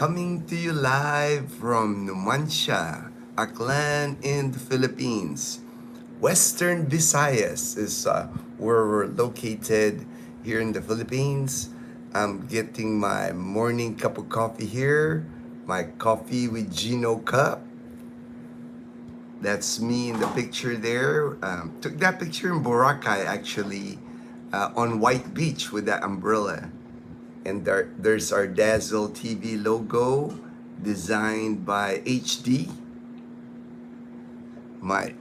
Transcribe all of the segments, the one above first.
coming to you live from Numancia, Aklan in the Philippines. Western Visayas is where we're located here in the Philippines. I'm getting my morning cup of coffee here, my coffee with Ginno cup. That's me in the picture there. Took that picture in Boracay actually, on White Beach with that umbrella. And there's our Dazzle TV logo designed by HD. My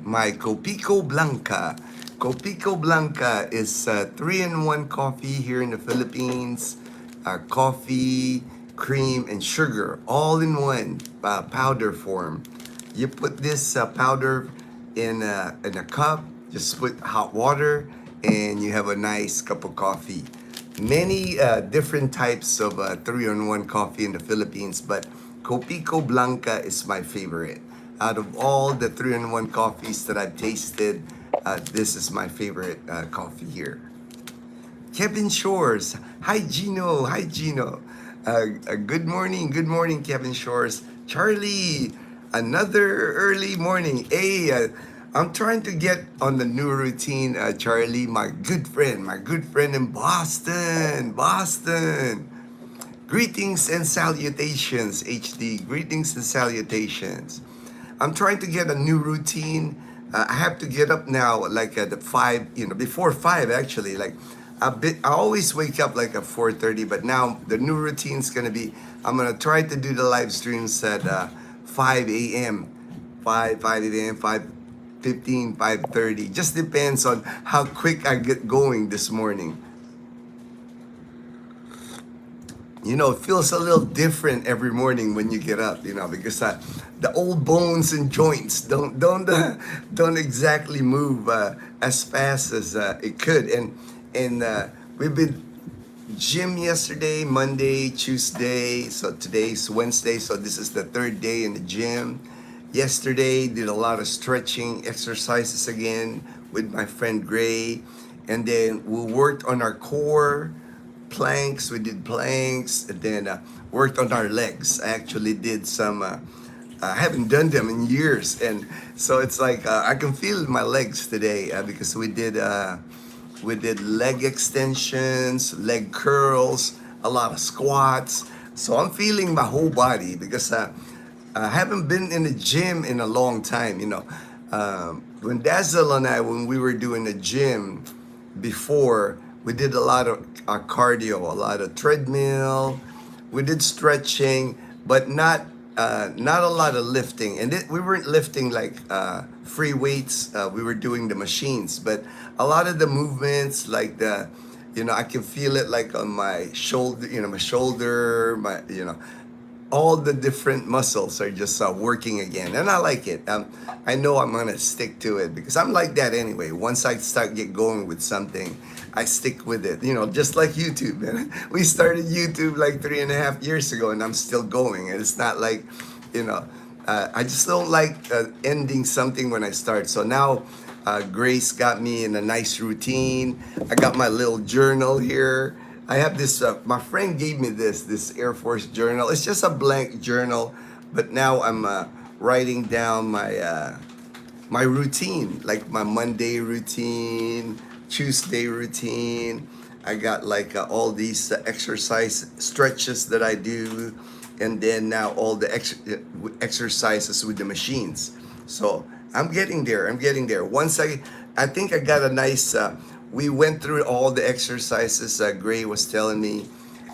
my Copico Blanca. Copico Blanca is 3-in-1 coffee here in the Philippines. Coffee, cream, and sugar all in one powder form. You put this powder in a cup, just put hot water, and you have a nice cup of coffee. Many different types of 3-in-1 coffee in the Philippines, but Copico Blanca is my favorite. Out of all the 3-in-1 coffees that I've tasted, this is my favorite coffee here. Kevin Shores. Hi, Ginno. Hi, Ginno. Good morning, Kevin Shores. Charlie, another early morning. Hey, I'm trying to get on the new routine, Charlie, my good friend in Boston. Greetings and salutations, HD. Greetings and salutations. I'm trying to get a new routine. I have to get up now like at 5, before 5 actually. Like I always wake up like at 4:30, but now the new routine is gonna be, I'm gonna try to do the live streams at 5 a.m. 5 a.m., 5:15, 5:30. Just depends on how quick I get going this morning. It feels a little different every morning when you get up, because the old bones and joints don't exactly move as fast as it could. And we've been gym yesterday, Monday, Tuesday, so today's Wednesday, so this is the third day in the gym. Yesterday, did a lot of stretching exercises again with my friend Gray, and then we worked on our core. Planks, we did planks, and then worked on our legs. I actually did some, I haven't done them in years, and so it's like I can feel my legs today because we did leg extensions, leg curls, a lot of squats. So I'm feeling my whole body because I haven't been in the gym in a long time. When Dazzle and I, when we were doing the gym before, we did a lot of cardio, a lot of treadmill. We did stretching, but not a lot of lifting. And we weren't lifting like free weights. We were doing the machines, but a lot of the movements, like I can feel it like on my shoulder, all the different muscles are just working again, and I like it. I know I'm gonna stick to it because I'm like that anyway. Once I get going with something, I stick with it. Just like YouTube, man. We started YouTube like 3.5 years ago, and I'm still going. And it's not like, I just don't like ending something when I start. So now, Grace got me in a nice routine. I got my little journal here. I have this, my friend gave me this Air Force journal. It's just a blank journal, but now I'm writing down my routine, like my Monday routine, Tuesday routine. I got like all these exercise stretches that I do, and then now all the exercises with the machines. So I'm getting there. Once I think I got a nice, we went through all the exercises. Gray was telling me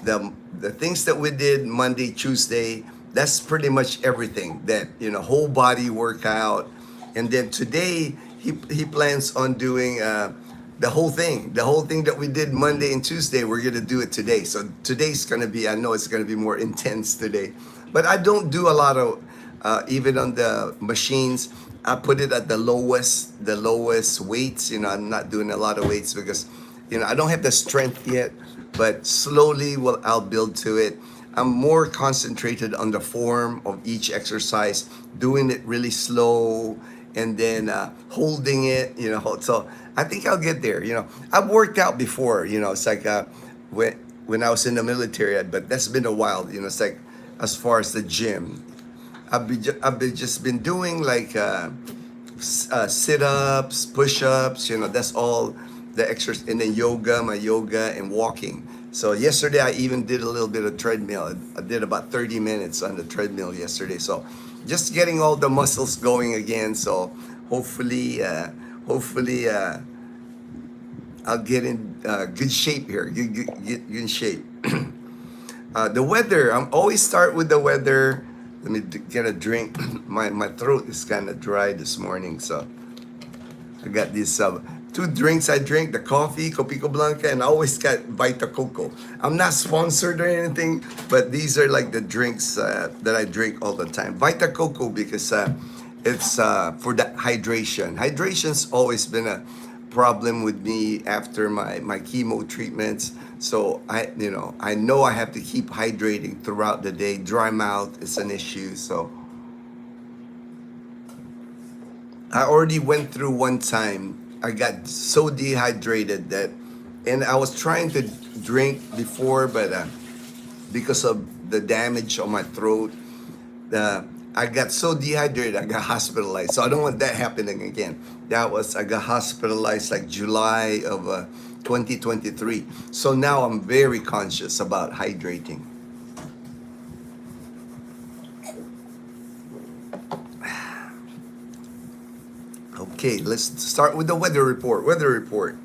the things that we did Monday, Tuesday, that's pretty much everything that, whole body workout. And then today he plans on doing the whole thing that we did Monday and Tuesday. We're gonna do it today. So today's gonna be, I know it's gonna be more intense today, but I don't do a lot of even on the machines. I put it at the lowest weights. I'm not doing a lot of weights because, I don't have the strength yet, but slowly I'll build to it. I'm more concentrated on the form of each exercise, doing it really slow, and then holding it, so I think I'll get there. I've worked out before, it's like when I was in the military, but that's been a while. It's like as far as the gym. I've just been doing like sit-ups, push-ups, that's all the exercise, and then yoga, my yoga and walking. So yesterday I even did a little bit of treadmill. I did about 30 minutes on the treadmill yesterday. So just getting all the muscles going again. So hopefully I'll get in good shape here, good in shape. The weather, I'm always start with the weather. Let me get a drink. My throat is kind of dry this morning, so I got these two drinks I drink, the coffee, Copico Blanca, and I always got Vita Coco. I'm not sponsored or anything, but these are like the drinks that I drink all the time. Vita Coco because it's for the hydration. Hydration's always been a problem with me after my chemo treatments. So I know I have to keep hydrating throughout the day. Dry mouth is an issue. So I already went through one time. I got so dehydrated and I was trying to drink before, but because of the damage on my throat, I got so dehydrated, I got hospitalized. So I don't want that happening again. I got hospitalized like July of 2023. So now I'm very conscious about hydrating. Okay, let's start with the weather report.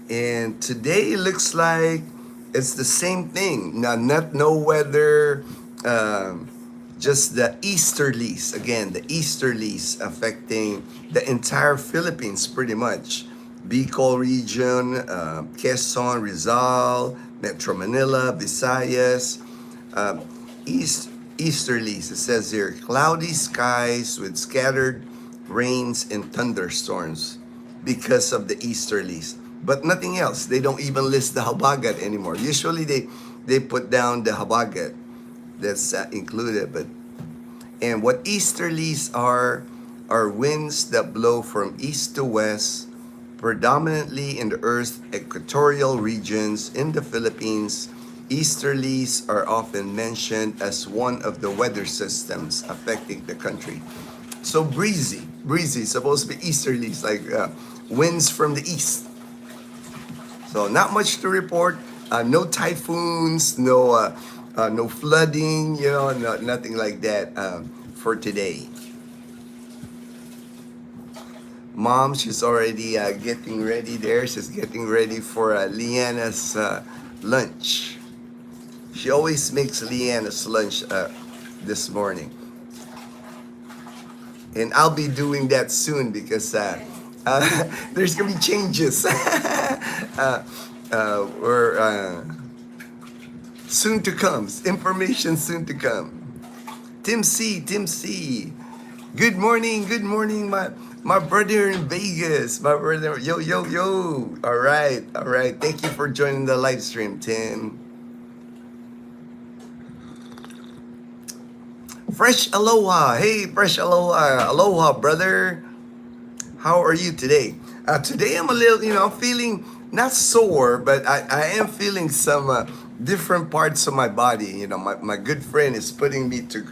And today it looks like it's the same thing. No weather, just the easterlies. Again, the easterlies affecting the entire Philippines pretty much. Bicol region, Quezon, Rizal, Metro Manila, Visayas, easterlies. It says here, cloudy skies with scattered rains and thunderstorms because of the easterlies. But nothing else. They don't even list the habagat anymore. Usually they put down the habagat that's included. And what easterlies are winds that blow from east to west, predominantly in the Earth's equatorial regions in the Philippines. Easterlies are often mentioned as one of the weather systems affecting the country. So breezy, supposed to be easterlies, like winds from the east. So not much to report. No typhoons, no flooding, nothing like that for today. Mom, she's already getting ready there. She's getting ready for Leanna's lunch. She always makes Leanna's lunch this morning. And I'll be doing that soon because there's going to be changes. We're soon to come. Information soon to come. Tim C. Good morning, my brother in Vegas. My brother, yo. All right. Thank you for joining the live stream, Tim. Fresh Aloha. Hey, Fresh Aloha. Aloha, brother. How are you today? Today I'm a little, feeling not sore, but I am feeling some different parts of my body. My good friend is putting me to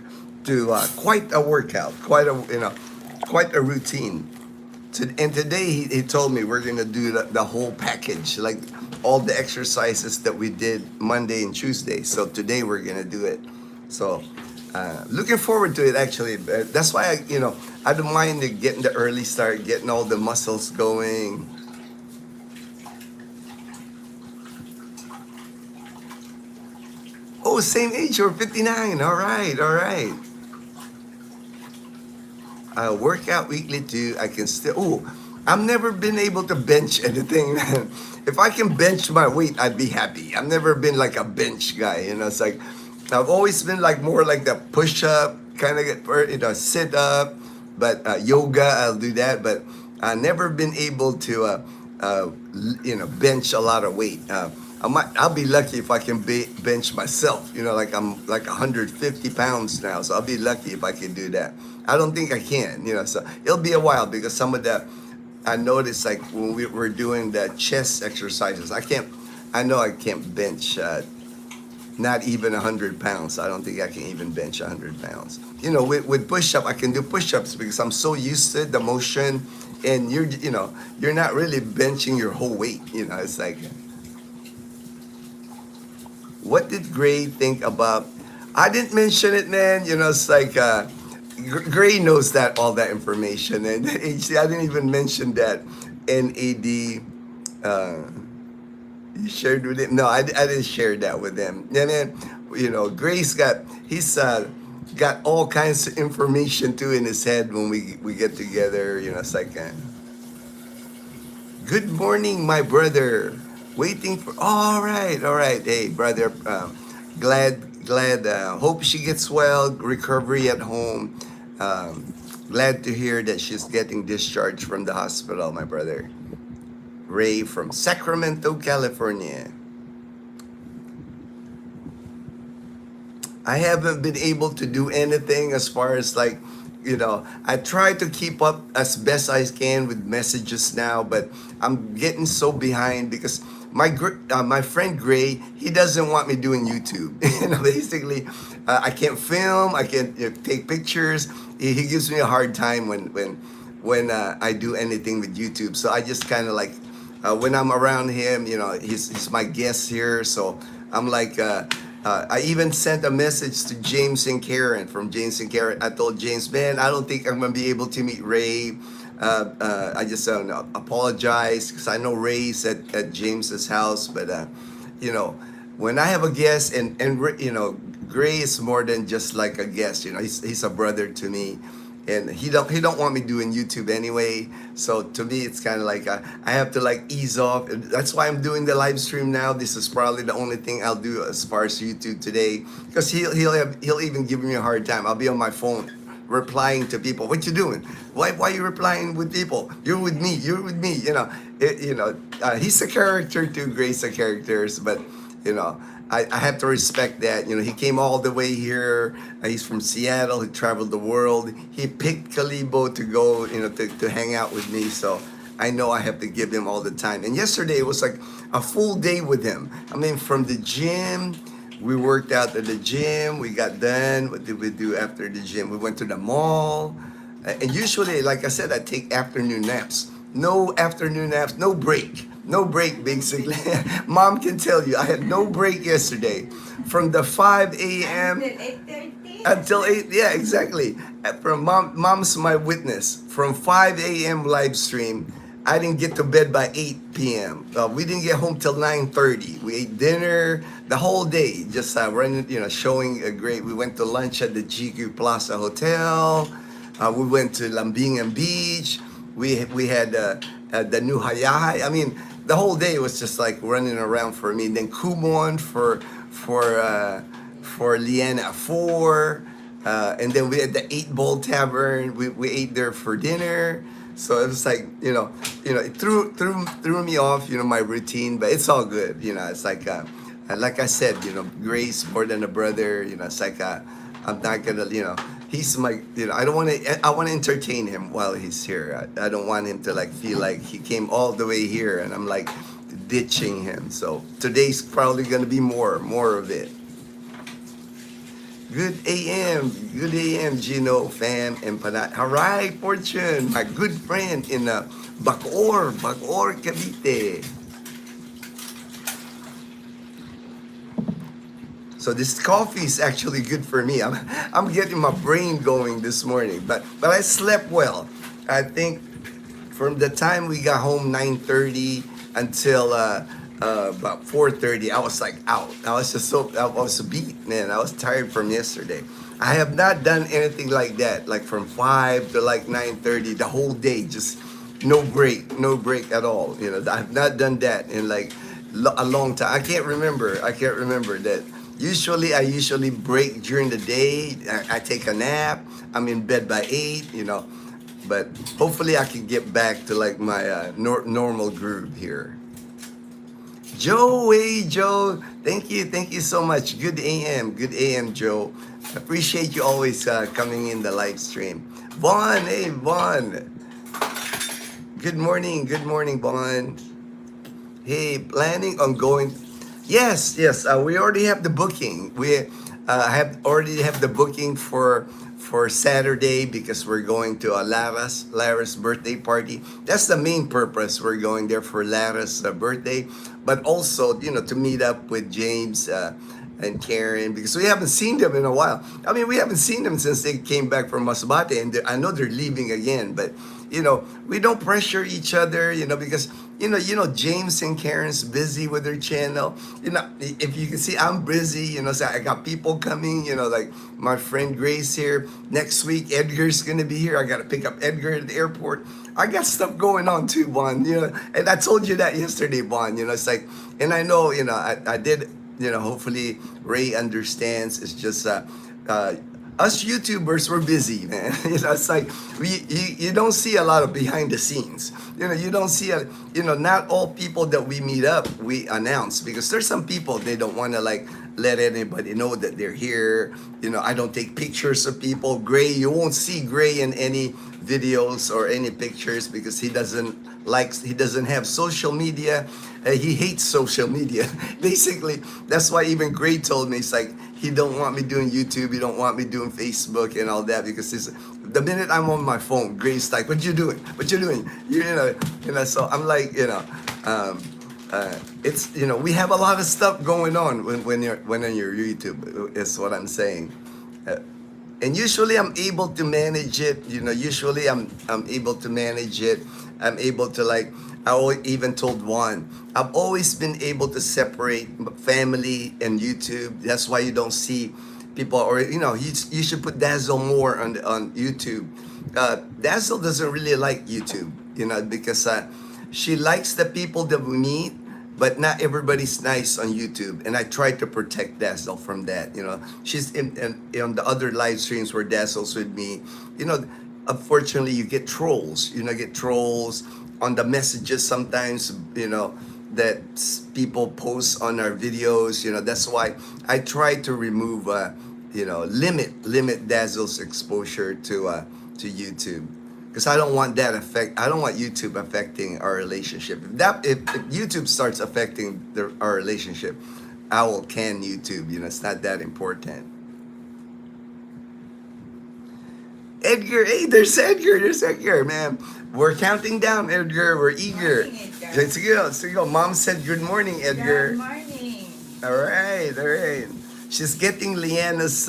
quite a workout, quite a routine. And today he told me we're gonna do the whole package, like all the exercises that we did Monday and Tuesday. So today we're gonna do it. So looking forward to it actually. That's why I don't mind getting the early start, getting all the muscles going. Oh, same age, you're 59. All right. I work out weekly too. I can still. I've never been able to bench anything. If I can bench my weight, I'd be happy. I've never been like a bench guy. It's like I've always been like more like the push-up kind of sit up. But yoga, I'll do that. But I've never been able to bench a lot of weight. I'll be lucky if I can bench myself. Like I'm like 150 pounds now, so I'll be lucky if I can do that. I don't think I can. So it'll be a while because some of the I noticed like when we were doing the chest exercises, I know I can't bench not even 100 pounds. I don't think I can even bench 100 pounds. You know, with push-up, I can do push-ups because I'm so used to the motion, and you're not really benching your whole weight. You know, it's like, what did Gray think about? I didn't mention it, man. You know, it's like Gray knows that all that information, and I didn't even mention that NAD. You shared with him? No, I didn't share that with him. And then, Gray's he's got all kinds of information too in his head when we get together. You know, it's like, good morning, my brother. Waiting for. All right, all right. Hey, brother. Glad. Hope she gets well. Recovery at home. Glad to hear that she's getting discharged from the hospital, my brother. Ray from Sacramento, California. I haven't been able to do anything as far as like, I try to keep up as best I can with messages now, but I'm getting so behind because my friend Gray, he doesn't want me doing YouTube. Basically, I can't film, I can't take pictures. He gives me a hard time when I do anything with YouTube. So I just kind of like, when I'm around him, he's my guest here. So I'm like, I even sent a message to James and Karen from James and Karen. I told James, man, I don't think I'm going to be able to meet Ray. I just apologize because I know Ray's at James's house. But, when I have a guest and Gray is more than just like a guest. He's a brother to me. And he don't want me doing YouTube anyway. So to me, it's kind of like I have to like ease off. That's why I'm doing the live stream now. This is probably the only thing I'll do as far as YouTube today, because he'll even give me a hard time. I'll be on my phone replying to people. What you doing? Why are you replying with people? You're with me. You're with me. He's a character too. Gray's a character, but I have to respect that. He came all the way here. He's from Seattle. He traveled the world. He picked Kalibo to go, to hang out with me. So I know I have to give him all the time. And yesterday it was like a full day with him. I mean, from the gym, we worked out at the gym. We got done. What did we do after the gym? We went to the mall. And usually, like I said, I take afternoon naps. No afternoon naps, no break. No break, basically. Mom can tell you, I had no break yesterday. From the 5 a.m. until 8. Yeah, exactly. From mom's my witness. From 5 a.m. live stream, I didn't get to bed by 8 p.m. We didn't get home till 9:30. We ate dinner the whole day, just running, showing a great. We went to lunch at the GQ Plaza Hotel. We went to Lambingan Beach. We had the new Hayahay. I mean, the whole day was just like running around for me. And then Kumon for Leanna at 4. And then we had the 8 Bowl Tavern. We ate there for dinner. So it was like, it threw me off, my routine, but it's all good. It's like I said, Grace more than a brother. It's like I'm not gonna, he's my, I don't want to, I want to entertain him while he's here. I don't want him to like feel like he came all the way here and I'm like ditching him. So today's probably gonna be more of it. Good AM, Ginno, fam, and Panat. Haray, Fortune, my good friend in Bacoor, Cavite. So this coffee is actually good for me. I'm getting my brain going this morning, but I slept well. I think from the time we got home 9:30 until about 4:30, I was like out. I was beat, man. I was tired from yesterday. I have not done anything like that, like from 5 to like 9:30, the whole day, just no break at all. I've not done that in like a long time. I can't remember that. I usually break during the day. I take a nap. I'm in bed by 8, but hopefully I can get back to like my normal groove here. Joe, hey Joe, thank you so much. Good AM, Joe. Appreciate you always coming in the live stream. Vaughn, hey Vaughn. Good morning, Vaughn. Hey, planning on going Yes, yes. We already have the booking. We have already have the booking for Saturday because we're going to Lara's birthday party. That's the main purpose. We're going there for Lara's birthday, but also to meet up with James and Karen because we haven't seen them in a while. I mean, we haven't seen them since they came back from Masbate, and I know they're leaving again, but we don't pressure each other, because James and Karen's busy with their channel. If you can see, I'm busy. So I got people coming. Like my friend Grace here next week. Edgar's gonna be here. I gotta pick up Edgar at the airport. I got stuff going on too, Bon. And I told you that yesterday, Bon. It's like, and I know, I did. Hopefully Ray understands. It's just us YouTubers, we're busy, man. It's like you don't see a lot of behind the scenes. You don't see not all people that we meet up we announce because there's some people they don't want to like let anybody know that they're here. I don't take pictures of people. Gray, you won't see Gray in any videos or any pictures because he doesn't have social media. He hates social media. Basically, that's why even Gray told me, it's like, he don't want me doing YouTube, he don't want me doing Facebook and all that because the minute I'm on my phone, Gray's like, what you doing? What you doing? So I'm like, it's we have a lot of stuff going on when you're on your YouTube, is what I'm saying. And usually I'm able to manage it. Usually I'm able to manage it. I'm able to even told Juan, I've always been able to separate family and YouTube. That's why you don't see people, or you should put Dazzle more on YouTube. Dazzle doesn't really like YouTube, because she likes the people that we meet, but not everybody's nice on YouTube, and I try to protect Dazzle from that. She's on the other live streams where Dazzle's with me. Unfortunately, you get trolls. Get trolls on the messages sometimes. That people post on our videos. That's why I try to remove. Limit Dazzle's exposure to YouTube. Because I don't want I don't want YouTube affecting our relationship. If YouTube starts affecting our relationship, I will can YouTube. It's not that important. Edgar, hey, there's Edgar, man. We're counting down, Edgar. We're eager. Let's go. Mom said good morning, Edgar. Good morning. All right. She's getting Leanna's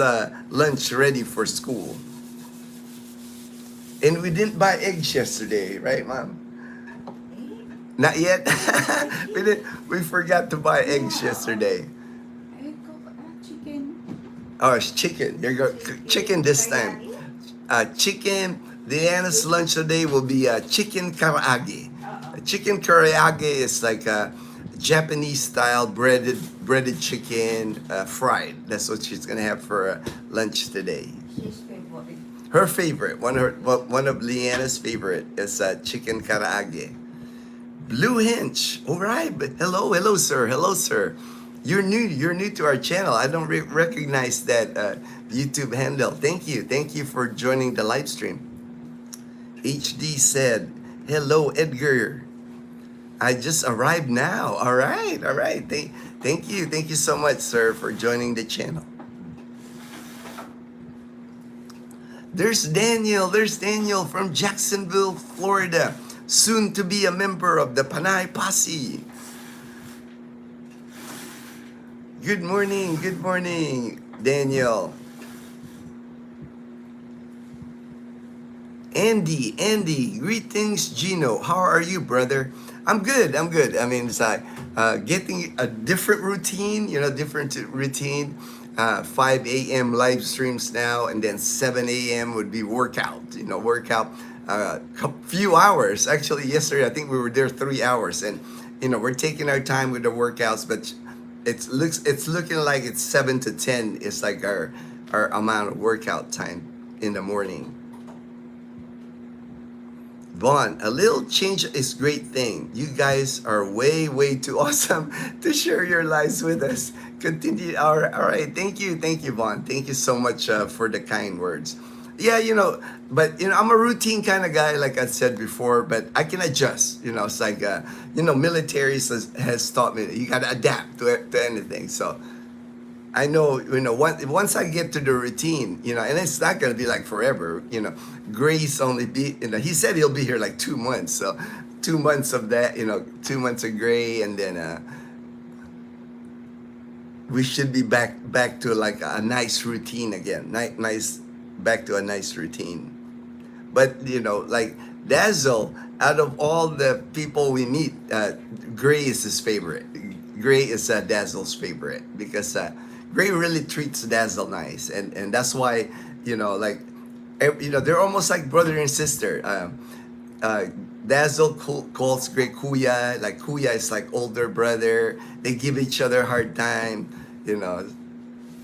lunch ready for school. And we didn't buy eggs yesterday, right, Mom? Not yet. We forgot to buy eggs yesterday. Chicken. Oh, it's chicken. There you go. Chicken this time. Chicken. Leanna's lunch today will be chicken karaage. Chicken karaage is like a Japanese style breaded chicken fried. That's what she's gonna have for lunch today. Her favorite, one of Leanna's favorite is chicken karaage. Blue Hinch. All right, but hello, sir. You're new to our channel. I don't recognize that YouTube handle. Thank you for joining the live stream. HD said, hello, Edgar. I just arrived now. All right. Thank you so much, sir, for joining the channel. There's Daniel from Jacksonville, Florida, soon to be a member of the Panay Posse. Good morning, Daniel. Andy, greetings, Ginno. How are you, brother? I'm good. I mean, it's like getting a different routine, 5 a.m. live streams now, and then 7 a.m. would be workout, a few hours. Actually, yesterday, I think we were there 3 hours, and, we're taking our time with the workouts, but it's looking like it's 7 to 10 is like our amount of workout time in the morning. Vaughn, a little change is great thing. You guys are way too awesome to share your lives with us. Continue. All right. Thank you, Vaughn. Thank you so much for the kind words. Yeah, but I'm a routine kind of guy, like I said before, but I can adjust. It's like military has taught me that you got to adapt to anything. So I know, once I get to the routine, and it's not gonna be like forever. Grace only be, he said he'll be here like 2 months, so 2 months of that, 2 months of Gray, and then we should be back to like a nice routine again. Nice, back to a nice routine. But like Dazzle, out of all the people we meet, Gray is his favorite. Gray is Dazzle's favorite because Gray really treats Dazzle nice, and that's why like they're almost like brother and sister. Dazzle calls Gray Kuya. Like Kuya is like older brother. They give each other a hard time.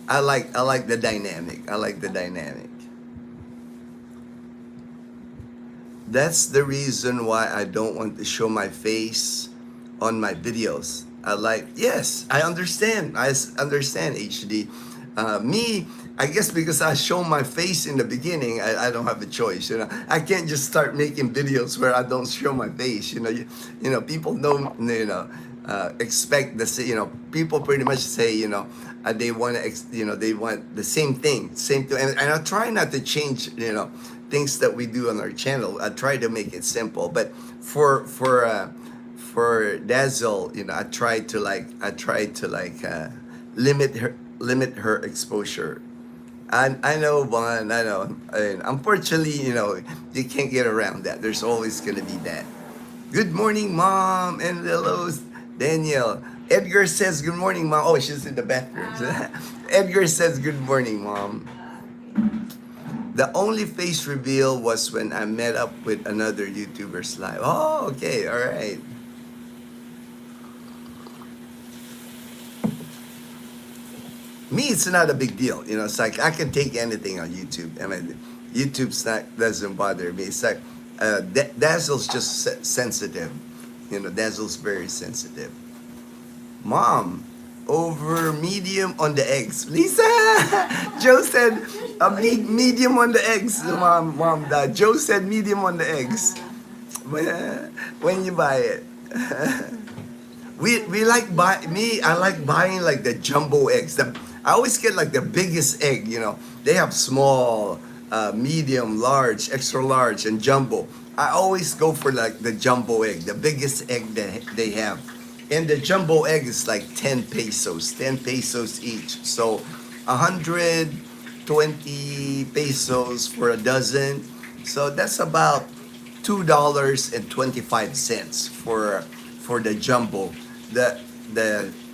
I like the dynamic. I like the dynamic. That's the reason why I don't want to show my face on my videos. Yes, I understand. I understand, HD. Me, I guess because I show my face in the beginning, I don't have a choice. I can't just start making videos where I don't show my face. People don't, expect the, people pretty much say, they want to, they want the same thing, and I try not to change, things that we do on our channel. I try to make it simple, but for Dazzle, I try to limit her exposure. I know, Juan. I know. Unfortunately, you can't get around that. There's always gonna be that. Good morning, Mom, and hello, Daniel. Edgar says good morning, Mom. Oh, she's in the bathroom. Edgar says good morning, Mom. The only face reveal was when I met up with another YouTuber's live. Oh, okay, all right. Me, it's not a big deal. It's like I can take anything on YouTube. I mean, YouTube's doesn't bother me. It's like Dazzle's just sensitive. Dazzle's very sensitive. Mom, over medium on the eggs. Lisa! Joe said medium on the eggs. Mom, Joe said medium on the eggs. When you buy it. we like I like buying like the jumbo eggs. I always get like the biggest egg, They have small, medium, large, extra large, and jumbo. I always go for like the jumbo egg, the biggest egg that they have. And the jumbo egg is like 10 pesos, 10 pesos each. So 120 pesos for a dozen. So that's about $2.25 for the jumbo. The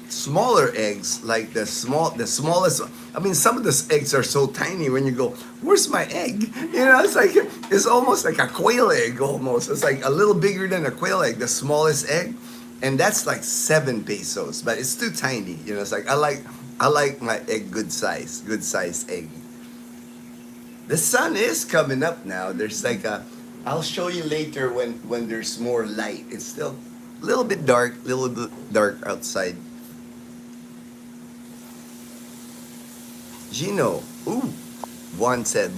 smaller eggs, like the smallest. I mean, some of those eggs are so tiny. When you go, where's my egg? It's almost like a quail egg. Almost, it's like a little bigger than a quail egg. The smallest egg, and that's like 7 pesos. But it's too tiny. It's like I like my egg good size egg. The sun is coming up now. There's like I'll show you later when there's more light. It's still a little bit dark outside. Ginno, ooh, Juan said,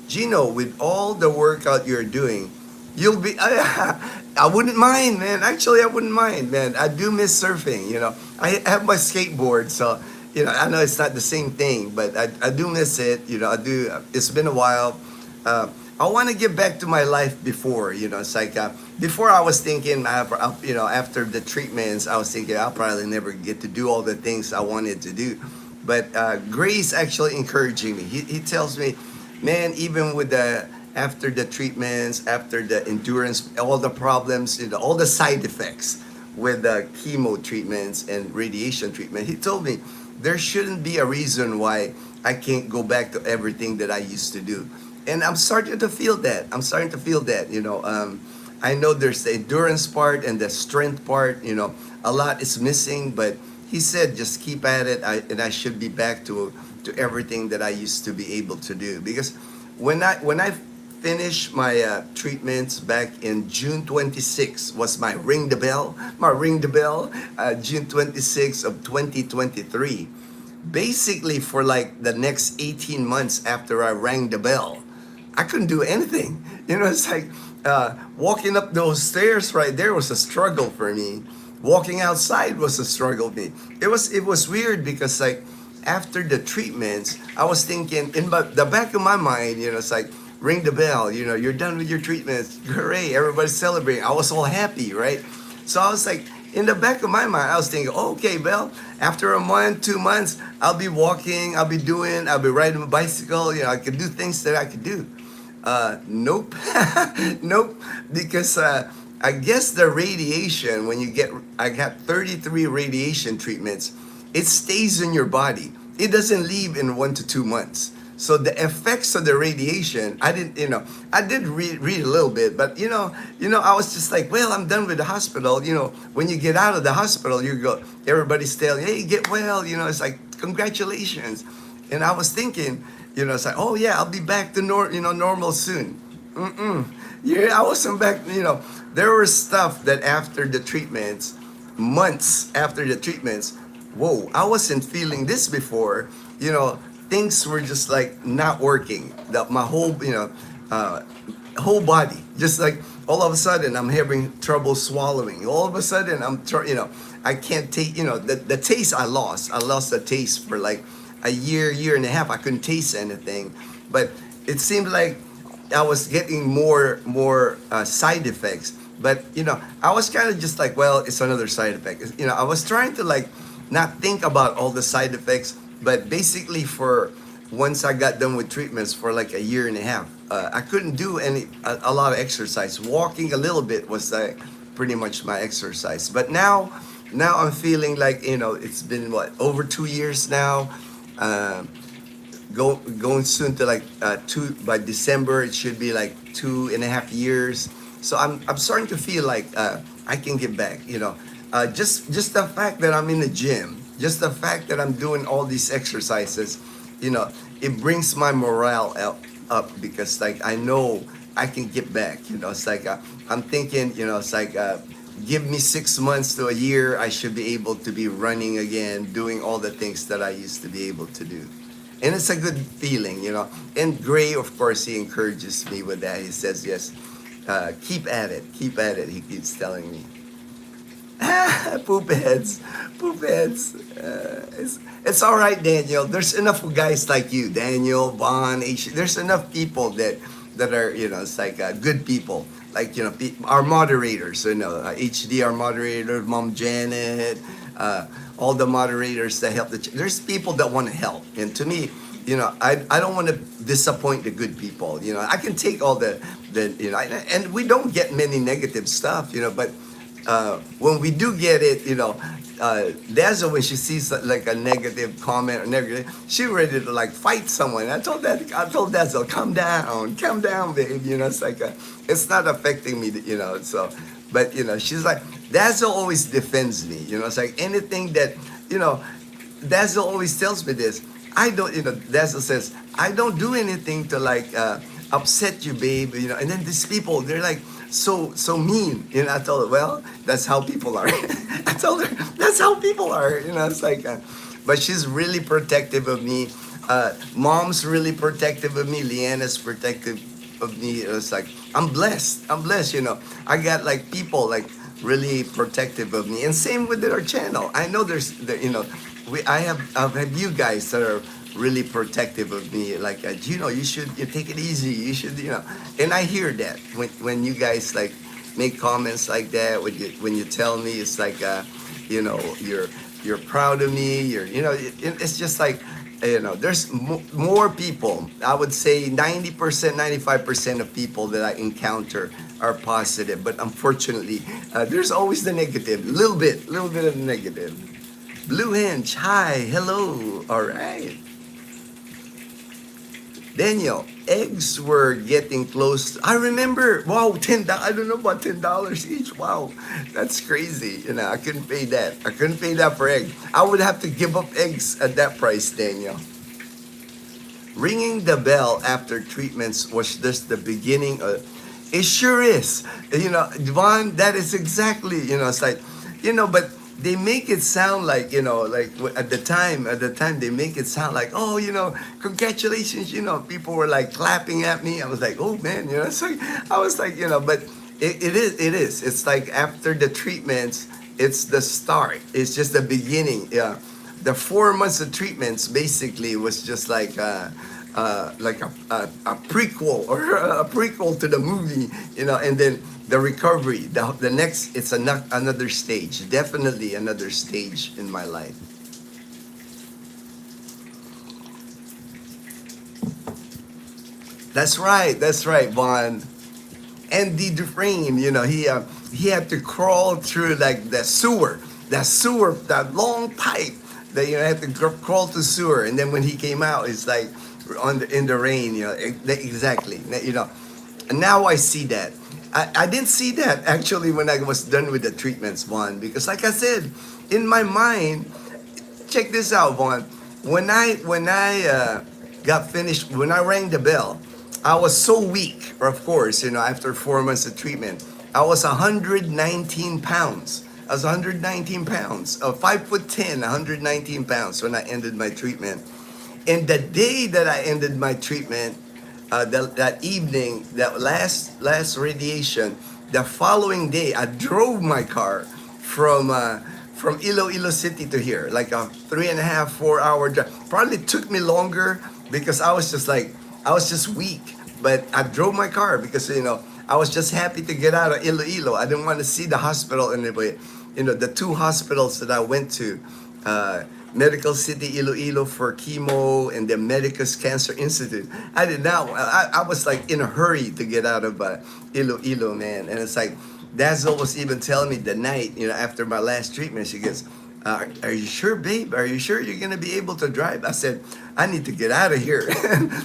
Ginno, with all the workout you're doing, you'll be, I wouldn't mind, man. Actually, I wouldn't mind, man. I do miss surfing, I have my skateboard, so, I know it's not the same thing, but I do miss it, I do. It's been a while. I want to get back to my life before, it's like, before I was thinking, after the treatments, I was thinking I'll probably never get to do all the things I wanted to do. But Gray's actually encouraging me. He tells me, man, even with after the treatments, after the endurance, all the problems, all the side effects with the chemo treatments and radiation treatment, he told me there shouldn't be a reason why I can't go back to everything that I used to do. And I'm starting to feel that. I know there's the endurance part and the strength part, a lot is missing, but he said, just keep at it, and I should be back to everything that I used to be able to do. Because when I finished my treatments back in June 26 was my ring the bell, June 26 of 2023. basically for like the next 18 months after I rang the bell, I couldn't do anything. It's like walking up those stairs right there was a struggle for me. Walking outside was a struggle for me. It was weird because like after the treatments, I was thinking in the back of my mind, it's like ring the bell, you're done with your treatments. Hooray, everybody's celebrating. I was all happy, right? So I was like, in the back of my mind, I was thinking, okay, Bell, after a month, 2 months, I'll be walking, I'll be riding a bicycle, I could do things that I could do. Nope. Nope. Because I guess the radiation, I got 33 radiation treatments, it stays in your body. It doesn't leave in 1 to 2 months. So the effects of the radiation, I did read a little bit, but I was just like, well, I'm done with the hospital. When you get out of the hospital, everybody's telling, hey, get well. It's like, congratulations. And I was thinking, it's like, oh yeah, I'll be back to normal soon. Yeah, I wasn't back. There was stuff that after the treatments, months after the treatments, whoa, I wasn't feeling this before. Things were just like not working. My whole, whole body, just like all of a sudden I'm having trouble swallowing. All of a sudden I can't take, the taste I lost. I lost the taste for like a year and a half. I couldn't taste anything, but it seemed like I was getting more side effects. But I was kind of just like, well, it's another side effect. I was trying to like not think about all the side effects, but basically once I got done with treatments for like a year and a half, I couldn't do a lot of exercise. Walking a little bit was like pretty much my exercise. But now I'm feeling like it's been over 2 years now. Going soon to like by December it should be like 2.5 years. So I'm starting to feel like I can get back. Just the fact that I'm in the gym, just the fact that I'm doing all these exercises, it brings my morale up because like I know I can get back. It's like I'm thinking, it's like give me 6 months to a year, I should be able to be running again, doing all the things that I used to be able to do. And it's a good feeling, And Gray, of course, he encourages me with that. He says, yes, keep at it, he keeps telling me. Poop heads. It's all right, Daniel. There's enough guys like you, Daniel, Vaughn, there's enough people that are, it's like good people. Like, our moderators, HD, our moderator, Mom Janet, all the moderators that help. There's people that want to help. And to me, I don't want to disappoint the good people. I can take all the and we don't get many negative stuff, but when we do get it, Dazzle, when she sees like a negative comment or negative, she ready to like fight someone. I told Dazzle, calm down, babe. It's like it's not affecting me, So, but she's like, Dazzle always defends me. It's like anything that Dazzle always tells me this. I don't, Dazzle says, I don't do anything to like upset you, babe. And then these people, they're like so mean. I told her, well, that's how people are. I told her, that's how people are. It's like, but she's really protective of me. Mom's really protective of me. Leanna's protective of me. It's like, I'm blessed. I got like people like really protective of me. And same with our channel. I know I have you guys that are really protective of me. Like, you take it easy. You should, And I hear that when you guys like make comments like that. When you tell me, it's like, you're proud of me. It's just like, there's more people. I would say 90%, 95% of people that I encounter are positive. But unfortunately, there's always the negative. A little bit of the negative. Blue Hinge, hi, hello, all right. Daniel, eggs were getting close. I remember, wow, I don't know about $10 each. Wow, that's crazy. I couldn't pay that. I couldn't pay that for eggs. I would have to give up eggs at that price, Daniel. Ringing the bell after treatments was just the beginning of, it sure is. Devon, that is exactly, it's like, but they make it sound like, like at the time they make it sound like, oh, congratulations, people were like clapping at me. I was like, oh man, it's like, I was like, but it is it's like after the treatments, it's the start, it's just the beginning. Yeah, the 4 months of treatments basically was just like a prequel, or a prequel to the movie, and then the recovery, the next, it's another stage, definitely another stage in my life. That's right, Vaughn. Andy Dufresne, he had to crawl through like that long pipe that had to crawl to sewer, and then when he came out, it's like in the rain, exactly, And now I see that. I didn't see that actually when I was done with the treatments, Vaughn, because like I said, in my mind, check this out, Vaughn. When I got finished, when I rang the bell, I was so weak. Of course, after 4 months of treatment, I was 119 pounds. I was 119 pounds, 5'10", 119 pounds when I ended my treatment. And the day that I ended my treatment, that evening, that last radiation, the following day, I drove my car from Iloilo City to here, like a 3.5, 4 hour drive. Probably took me longer because I was just weak. But I drove my car because I was just happy to get out of Iloilo. I didn't want to see the hospital anyway. The two hospitals that I went to. Medical City Iloilo for chemo, and the Medicus Cancer Institute. I did not. I was like in a hurry to get out of Iloilo, man. And it's like Dazzle was even telling me the night, after my last treatment, she goes, "Are you sure, babe? Are you sure you're gonna be able to drive?" I said, "I need to get out of here."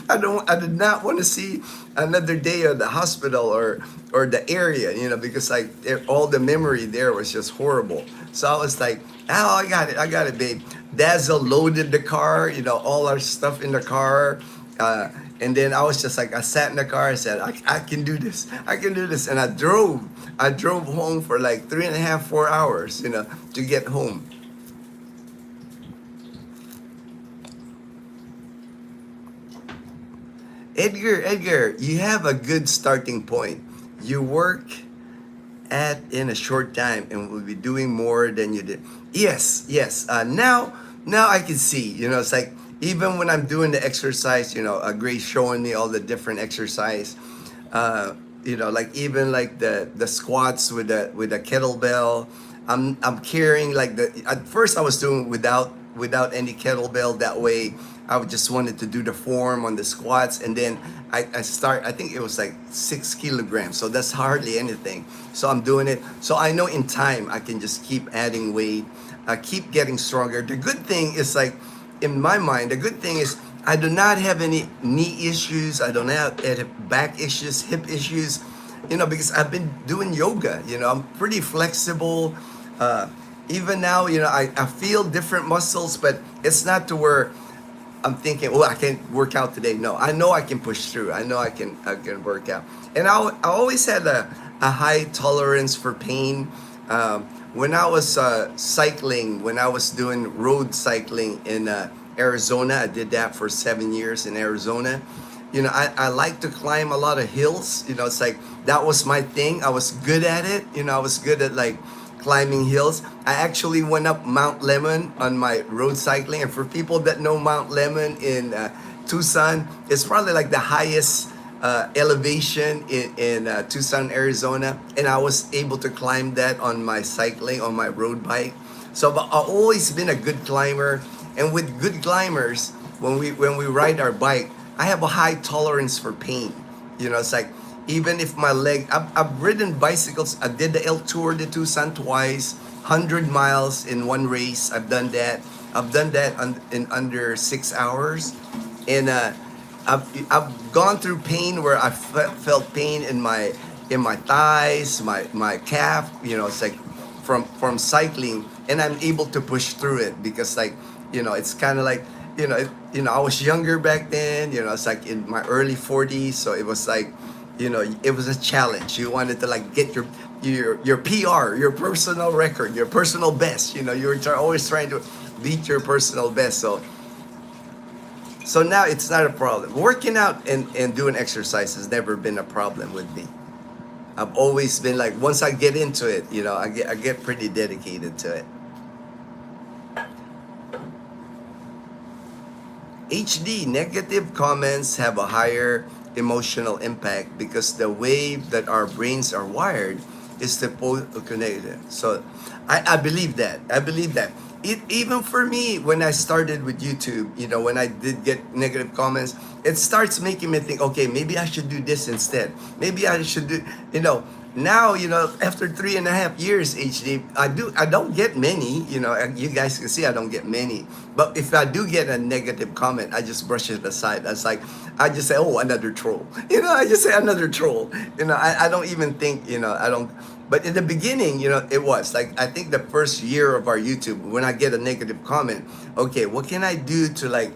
I did not want to see another day of the hospital or the area, because like all the memory there was just horrible. So I was like, "Oh, I got it, babe." Dazzle loaded the car, all our stuff in the car. And then I was just like, I sat in the car. I said, I can do this. I can do this. And I drove home for like 3.5, 4 hours, to get home. Edgar, you have a good starting point. You work in a short time and will be doing more than you did. Yes. Now I can see. It's like even when I'm doing the exercise, Grace showing me all the different exercise. Like even like the squats with the kettlebell. I'm carrying like at first I was doing without any kettlebell. That way I just wanted to do the form on the squats, and then I think it was like 6 kilograms, so that's hardly anything. So I'm doing it, so I know in time I can just keep adding weight, keep getting stronger. The good thing is, like, in my mind, the good thing is I do not have any knee issues, I don't have back issues, hip issues, because I've been doing yoga. I'm pretty flexible. Even now, I feel different muscles, but it's not to where I'm thinking, oh, I can't work out today. No, I know I can push through. I know I can work out. And I always had a high tolerance for pain. When I was cycling, when I was doing road cycling in Arizona, I did that for 7 years in Arizona. I like to climb a lot of hills. It's like that was my thing. I was good at it. I was good at like climbing hills. I actually went up Mount Lemmon on my road cycling. And for people that know Mount Lemmon in Tucson, it's probably like the highest elevation in Tucson, Arizona. And I was able to climb that on my cycling, on my road bike. So I've always been a good climber. And with good climbers, when we ride our bike, I have a high tolerance for pain. It's like, even if my leg, I've ridden bicycles. I did the El Tour de Tucson twice, 100 miles in one race. I've done that in under 6 hours. And I've gone through pain where I felt pain in my thighs, my calf. It's like from cycling, and I'm able to push through it because, like, it's kind of like, I was younger back then. It's like in my early 40s, so it was like, You know, it was a challenge. You wanted to like get your PR, your personal record, your personal best. You know, you were always trying to beat your personal best. So now it's not a problem. Working out and doing exercise has never been a problem with me. I've always been like, once I get into it, you know, I get pretty dedicated to it. HD, negative comments have a higher emotional impact because the way that our brains are wired is to connect. So I believe that. I believe that. Even for me, when I started with YouTube, you know, when I did get negative comments, it starts making me think, okay, maybe I should do this instead. Maybe I should do, you know, now, you know, after 3.5 years, HD, I don't get many, you know, you guys can see I don't get many. But if I do get a negative comment, I just brush it aside. That's like, I just say, oh, another troll. You know, I just say another troll. You know, I don't even think, you know, I don't. But in the beginning, you know, it was like, I think the first year of our YouTube, when I get a negative comment, okay, what can I do to like,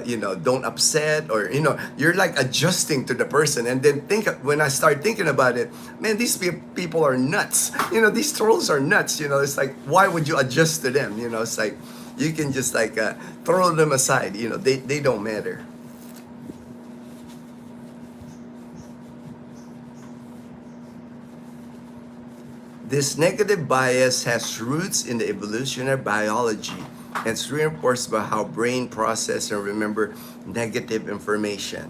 you know, don't upset, or, you know, you're like adjusting to the person. And then when I start thinking about it, man, these people are nuts. You know, these trolls are nuts. You know, it's like, why would you adjust to them? You know, it's like, you can just like throw them aside. You know, they don't matter. This negative bias has roots in the evolutionary biology, and it's reinforced by how brain process and remember negative information.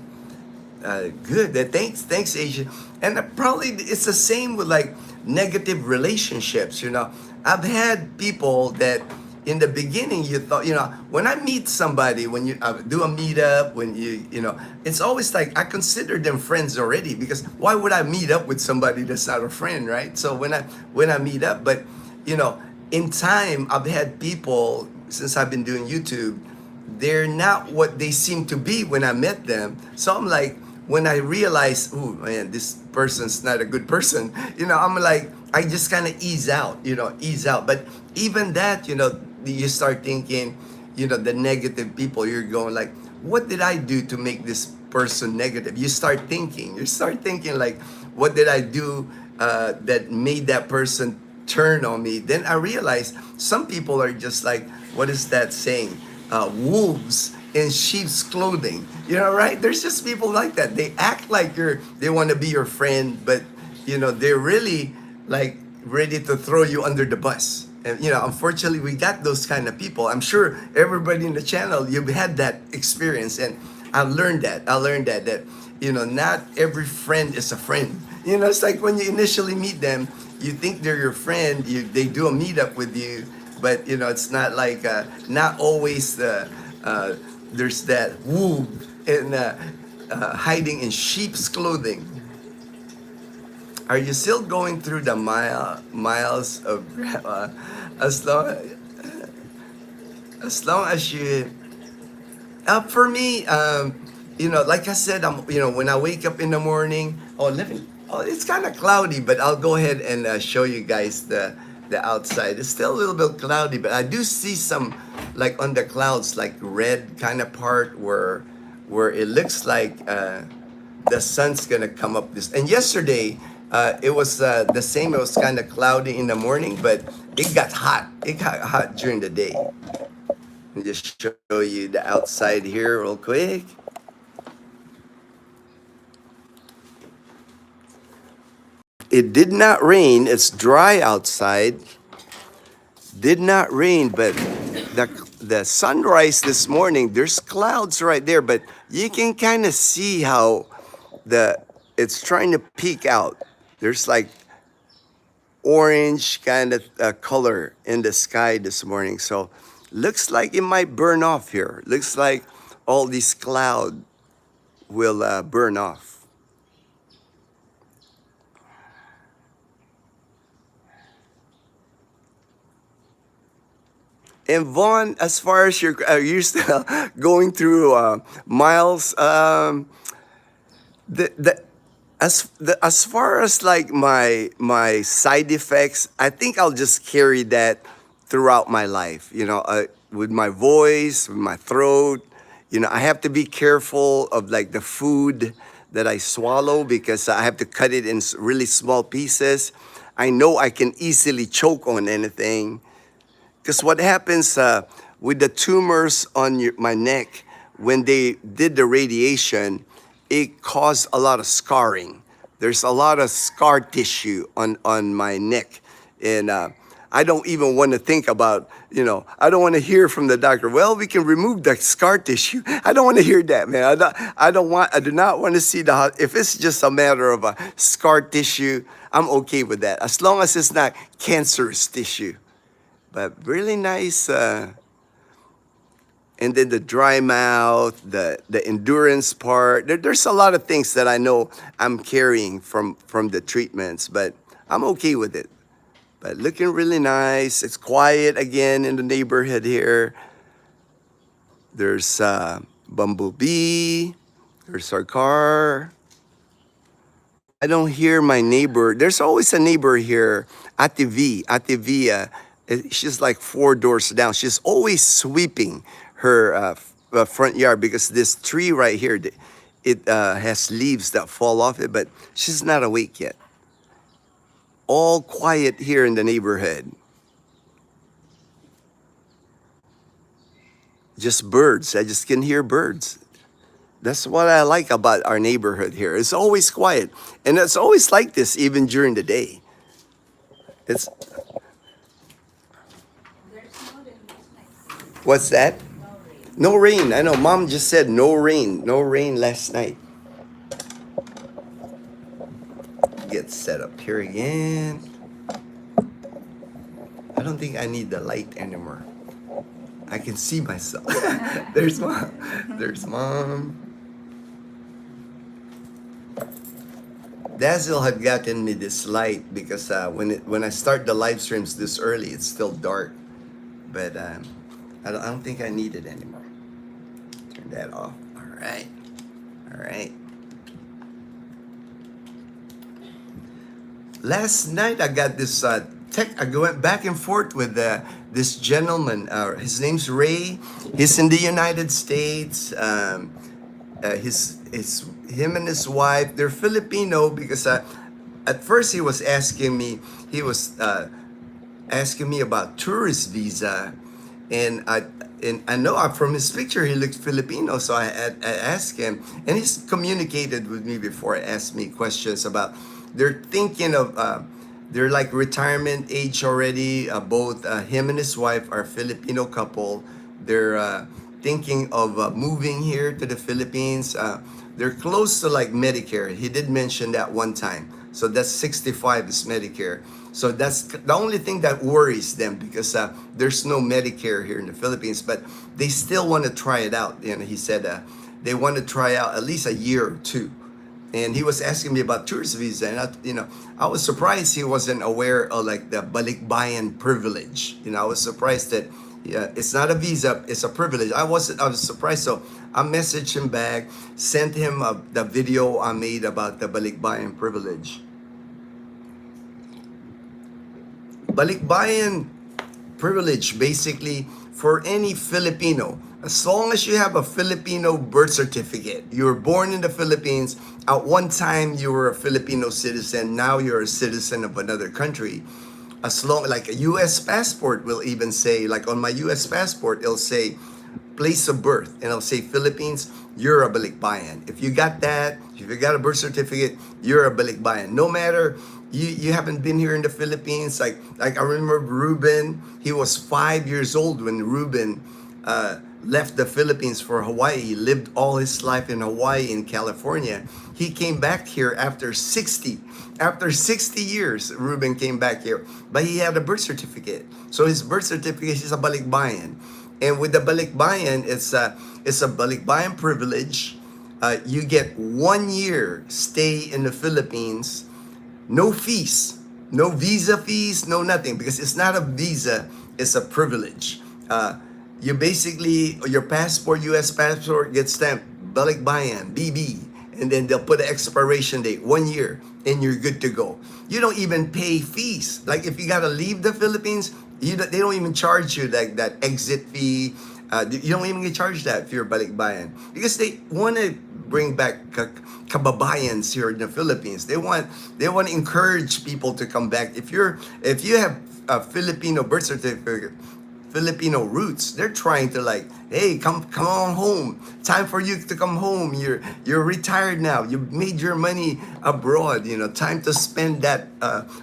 Good. Thanks, Asia. And probably it's the same with like negative relationships. You know, I've had people that in the beginning you thought, you know, when I meet somebody, when you do a meetup, when you know, it's always like I consider them friends already, because why would I meet up with somebody that's not a friend, right? So when I meet up, but you know, in time I've had people, since I've been doing YouTube, they're not what they seem to be when I met them. So I'm like, when I realize, oh man, this person's not a good person, you know, I'm like, I just kind of ease out, you know, ease out. But even that, you know, you start thinking, you know, the negative people, you're going like, what did I do to make this person negative? You start thinking like, what did I do that made that person turn on me? Then I realized some people are just like, what is that saying? Wolves in sheep's clothing. You know, right? There's just people like that. They act like they want to be your friend, but you know, they're really like ready to throw you under the bus. And you know, unfortunately, we got those kind of people. I'm sure everybody in the channel, you've had that experience, and I've learned that. That you know, not every friend is a friend. You know, it's like when you initially meet them, you think they're your friend. They do a meetup with you, but you know, it's not like not always there's that wolf in hiding in sheep's clothing. Are you still going through the miles of as long as you? For me, you know, like I said, you know, when I wake up in the morning, it's kind of cloudy, but I'll go ahead and show you guys the outside. It's still a little bit cloudy, but I do see some like on the clouds, like red kind of part where it looks like the sun's gonna come up this. And yesterday, it was the same. It was kind of cloudy in the morning, but it got hot. It got hot during the day. Let me just show you the outside here real quick. It did not rain. It's dry outside. Did not rain, but the sunrise this morning, there's clouds right there, but you can kind of see how it's trying to peek out. There's like orange kind of color in the sky this morning. So looks like it might burn off here. Looks like all these clouds will burn off. And Vaughn, as far as you're still going through miles, as far as like my side effects, I think I'll just carry that throughout my life. You know, with my voice, with my throat. You know, I have to be careful of like the food that I swallow because I have to cut it in really small pieces. I know I can easily choke on anything. Because what happens with the tumors on my neck, when they did the radiation, it caused a lot of scarring. There's a lot of scar tissue on my neck. And I don't even want to think about, I don't want to hear from the doctor, well, we can remove the scar tissue. I don't want to hear that, man. I do not want to see if it's just a matter of a scar tissue, I'm okay with that. As long as it's not cancerous tissue. But really nice, and then the dry mouth, the endurance part. There's a lot of things that I know I'm carrying from the treatments, but I'm okay with it. But looking really nice. It's quiet again in the neighborhood here. There's bumblebee. There's our car. I don't hear my neighbor. There's always a neighbor here, Ate V. Ate V, she's like 4 doors down. She's always sweeping her front yard because this tree right here, it has leaves that fall off it, but she's not awake yet. All quiet here in the neighborhood. Just birds. I just can hear birds. That's what I like about our neighborhood here. It's always quiet. And it's always like this even during the day. It's... What's that? No rain. I know. Mom just said no rain. No rain last night. Get set up here again. I don't think I need the light anymore. I can see myself. There's Mom. There's Mom. Dazzle had gotten me this light because when I start the live streams this early, it's still dark. But I don't think I need it anymore. Turn that off. All right. All right. Last night I got this I went back and forth with this gentleman. His name's Ray. He's in the United States. Him and his wife, they're Filipino because at first he was asking me about tourist visa, and I know from his picture he looks Filipino, so I asked him, and he's communicated with me before. Asked me questions about they're thinking of they're like retirement age already. Both him and his wife are Filipino couple. They're thinking of moving here to the Philippines. They're close to like Medicare. He did mention that one time. So that's 65 is Medicare. So that's the only thing that worries them because there's no Medicare here in the Philippines. But they still want to try it out. He said they want to try out at least a year or two. And he was asking me about tourist visa, and I was surprised he wasn't aware of like the balikbayan privilege. I was surprised that it's not a visa, it's a privilege. I was surprised, so I messaged him back, sent him the video I made about the balikbayan privilege. Balikbayan privilege basically for any Filipino. As long as you have a Filipino birth certificate, you were born in the Philippines, at one time you were a Filipino citizen, now you're a citizen of another country. As long, like a U.S. passport will even say, like on my U.S. passport, it'll say place of birth, and it'll say Philippines, you're a balikbayan. If you got that, if you got a birth certificate, you're a balikbayan. No matter you haven't been here in the Philippines, like I remember Ruben, he was 5 years old when Ruben left the Philippines for Hawaii. He lived all his life in Hawaii, in California. He came back here after 60 years. Ruben came back here, but he had a birth certificate. So his birth certificate is a balikbayan, and with the balikbayan, it's a balikbayan privilege. You get 1 year stay in the Philippines, no fees, no visa fees, no nothing, because it's not a visa, it's a privilege. You basically, your passport, U.S. passport, gets stamped balikbayan, BB, and then they'll put an expiration date, 1 year, and you're good to go. You don't even pay fees. Like if you gotta leave the Philippines, they don't even charge you like that exit fee. You don't even get charged that if you're balikbayan, because they want to bring back kababayans here in the Philippines. They want to encourage people to come back. If you have a Filipino birth certificate, Filipino roots, they're trying to like, hey, come on home. Time for you to come home. You're retired now. You made your money abroad. You know, time to spend that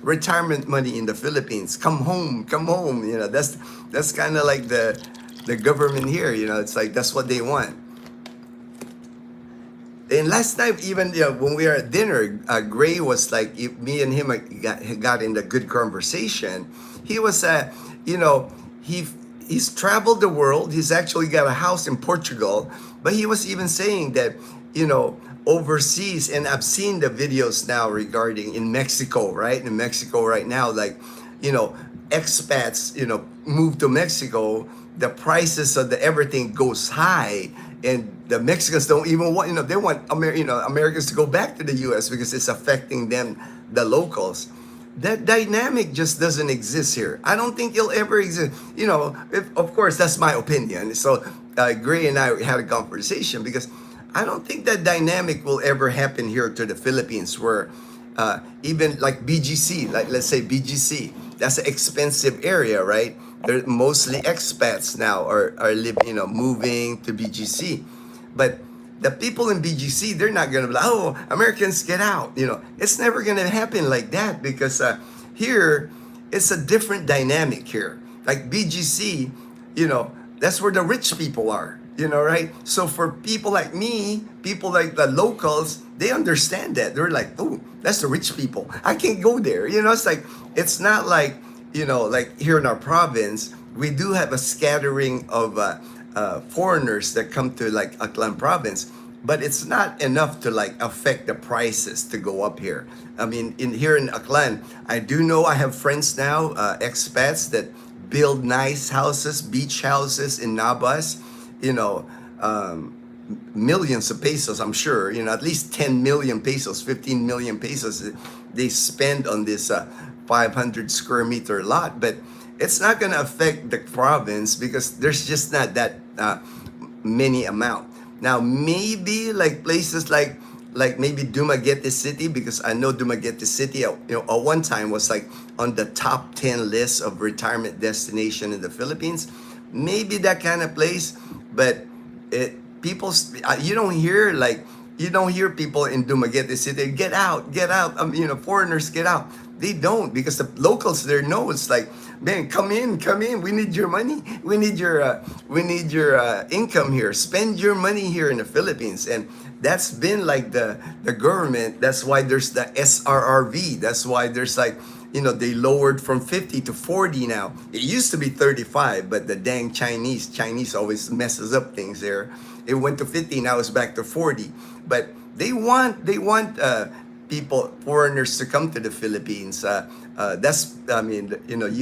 retirement money in the Philippines. Come home, come home. You know, that's kind of like the government here. You know, it's like that's what they want. And last night, even when we were at dinner, Gray was like, me and him got in a good conversation. He was, he's traveled the world. He's actually got a house in Portugal, but he was even saying that, overseas, and I've seen the videos now regarding in Mexico, right? In Mexico right now, like, expats, move to Mexico, the prices of the everything goes high. And the Mexicans don't even want, they want Americans to go back to the U.S. because it's affecting them, the locals. That dynamic just doesn't exist here. I don't think it'll ever exist. Of course, that's my opinion. So Gray and I had a conversation because I don't think that dynamic will ever happen here to the Philippines where even like BGC, like let's say BGC, that's an expensive area, right? They're mostly expats now are living, moving to BGC. But the people in BGC, they're not going to be like, oh, Americans get out. It's never going to happen like that because here, it's a different dynamic here. Like BGC, that's where the rich people are, right? So for people like me, people like the locals, they understand that. They're like, oh, that's the rich people. I can't go there. It's like, it's not like, like here in our province, we do have a scattering of foreigners that come to like Aklan province, but it's not enough to like affect the prices to go up here. I mean, here in Aklan, I do know I have friends now, expats that build nice houses, beach houses in Nabas, millions of pesos, I'm sure, at least 10 million pesos, 15 million pesos they spend on this 500 square meter lot, but it's not going to affect the province because there's just not that many amount. Now, maybe like places like maybe Dumaguete City, because I know Dumaguete City, at one time was like on the top 10 list of retirement destination in the Philippines. Maybe that kind of place, but you don't hear people in Dumaguete City, get out, foreigners get out. They don't, because the locals there know it's like, man, come in. We need your money. We need your income here. Spend your money here in the Philippines. And that's been like the government. That's why there's the SRRV. That's why there's like, they lowered from 50 to 40 now. It used to be 35, but the dang Chinese always messes up things there. It went to 50, now it's back to 40. But they want foreigners to come to the Philippines. You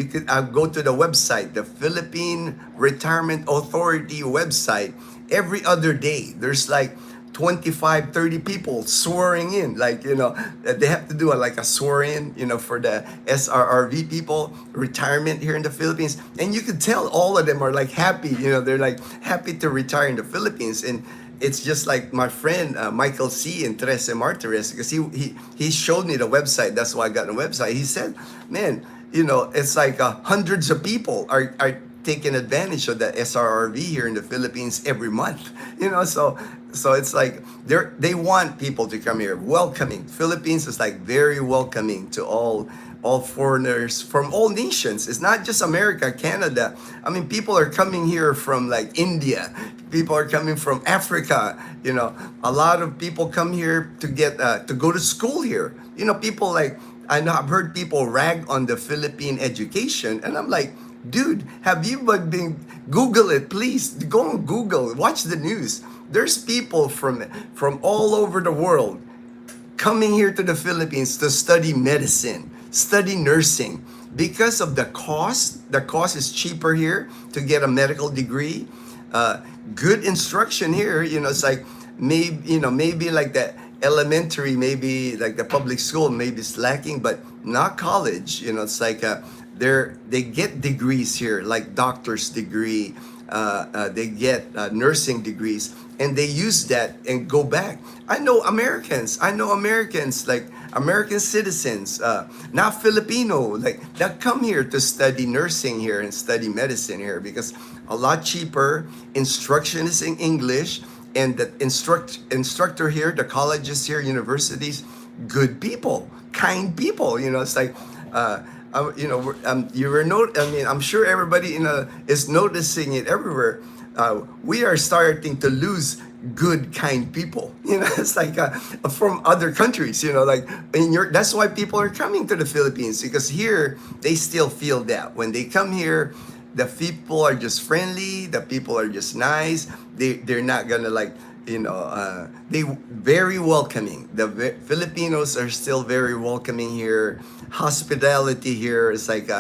could go to the website, the Philippine Retirement Authority website. Every other day, there's like 25, 30 people swearing in. Like, they have to do a swear-in, for the SRRV people, retirement here in the Philippines. And you could tell all of them are like happy, they're like happy to retire in the Philippines. And it's just like my friend Michael C. in Trece Martires, because he showed me the website. That's why I got the website. He said, man, it's like hundreds of people are taking advantage of the SRRV here in the Philippines every month. So it's like they want people to come here. Welcoming. Philippines is like very welcoming to all foreigners from all nations. It's not just America, Canada. I mean, people are coming here from like India. People are coming from Africa. A lot of people come here to get to go to school here. People like, I've heard people rag on the Philippine education, and I'm like, dude, have you been Google it, please? Go on Google, watch the news. There's people from all over the world coming here to the Philippines to study medicine, study nursing. Because of the cost is cheaper here to get a medical degree. Good instruction here, it's like maybe like the elementary, maybe like the public school, maybe it's lacking, but not college. It's like they get degrees here, like doctor's degree, they get nursing degrees, and they use that and go back. I know Americans. Like American citizens, not Filipino, like that come here to study nursing here and study medicine here because a lot cheaper. Instruction is in English, and the instructor here, the colleges here, universities, good people, kind people. You know, it's like. You know, you were I mean, I'm sure everybody is noticing it everywhere. We are starting to lose good, kind people. You know, it's like from other countries. You know, like that's why people are coming to the Philippines, because here they still feel that when they come here, the people are just friendly. The people are just nice. They're not gonna like. You know, they very welcoming. The Filipinos are still very welcoming here. Hospitality here is like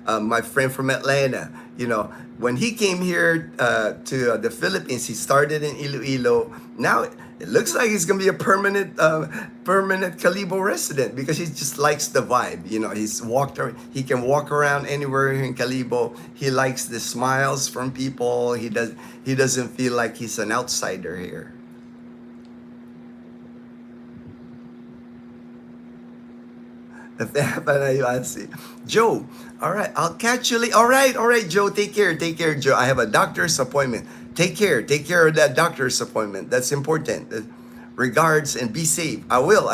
my friend from Atlanta. You know, when he came here to the Philippines, he started in Iloilo. Now it looks like he's gonna be a permanent Calibo resident because he just likes the vibe. You know, he can walk around anywhere in Calibo. He likes the smiles from people. He doesn't feel like he's an outsider here. Joe, all right, I'll catch you later. All right, Joe, take care, Joe. I have a doctor's appointment. Take care of that doctor's appointment. That's important. Regards and be safe. I will,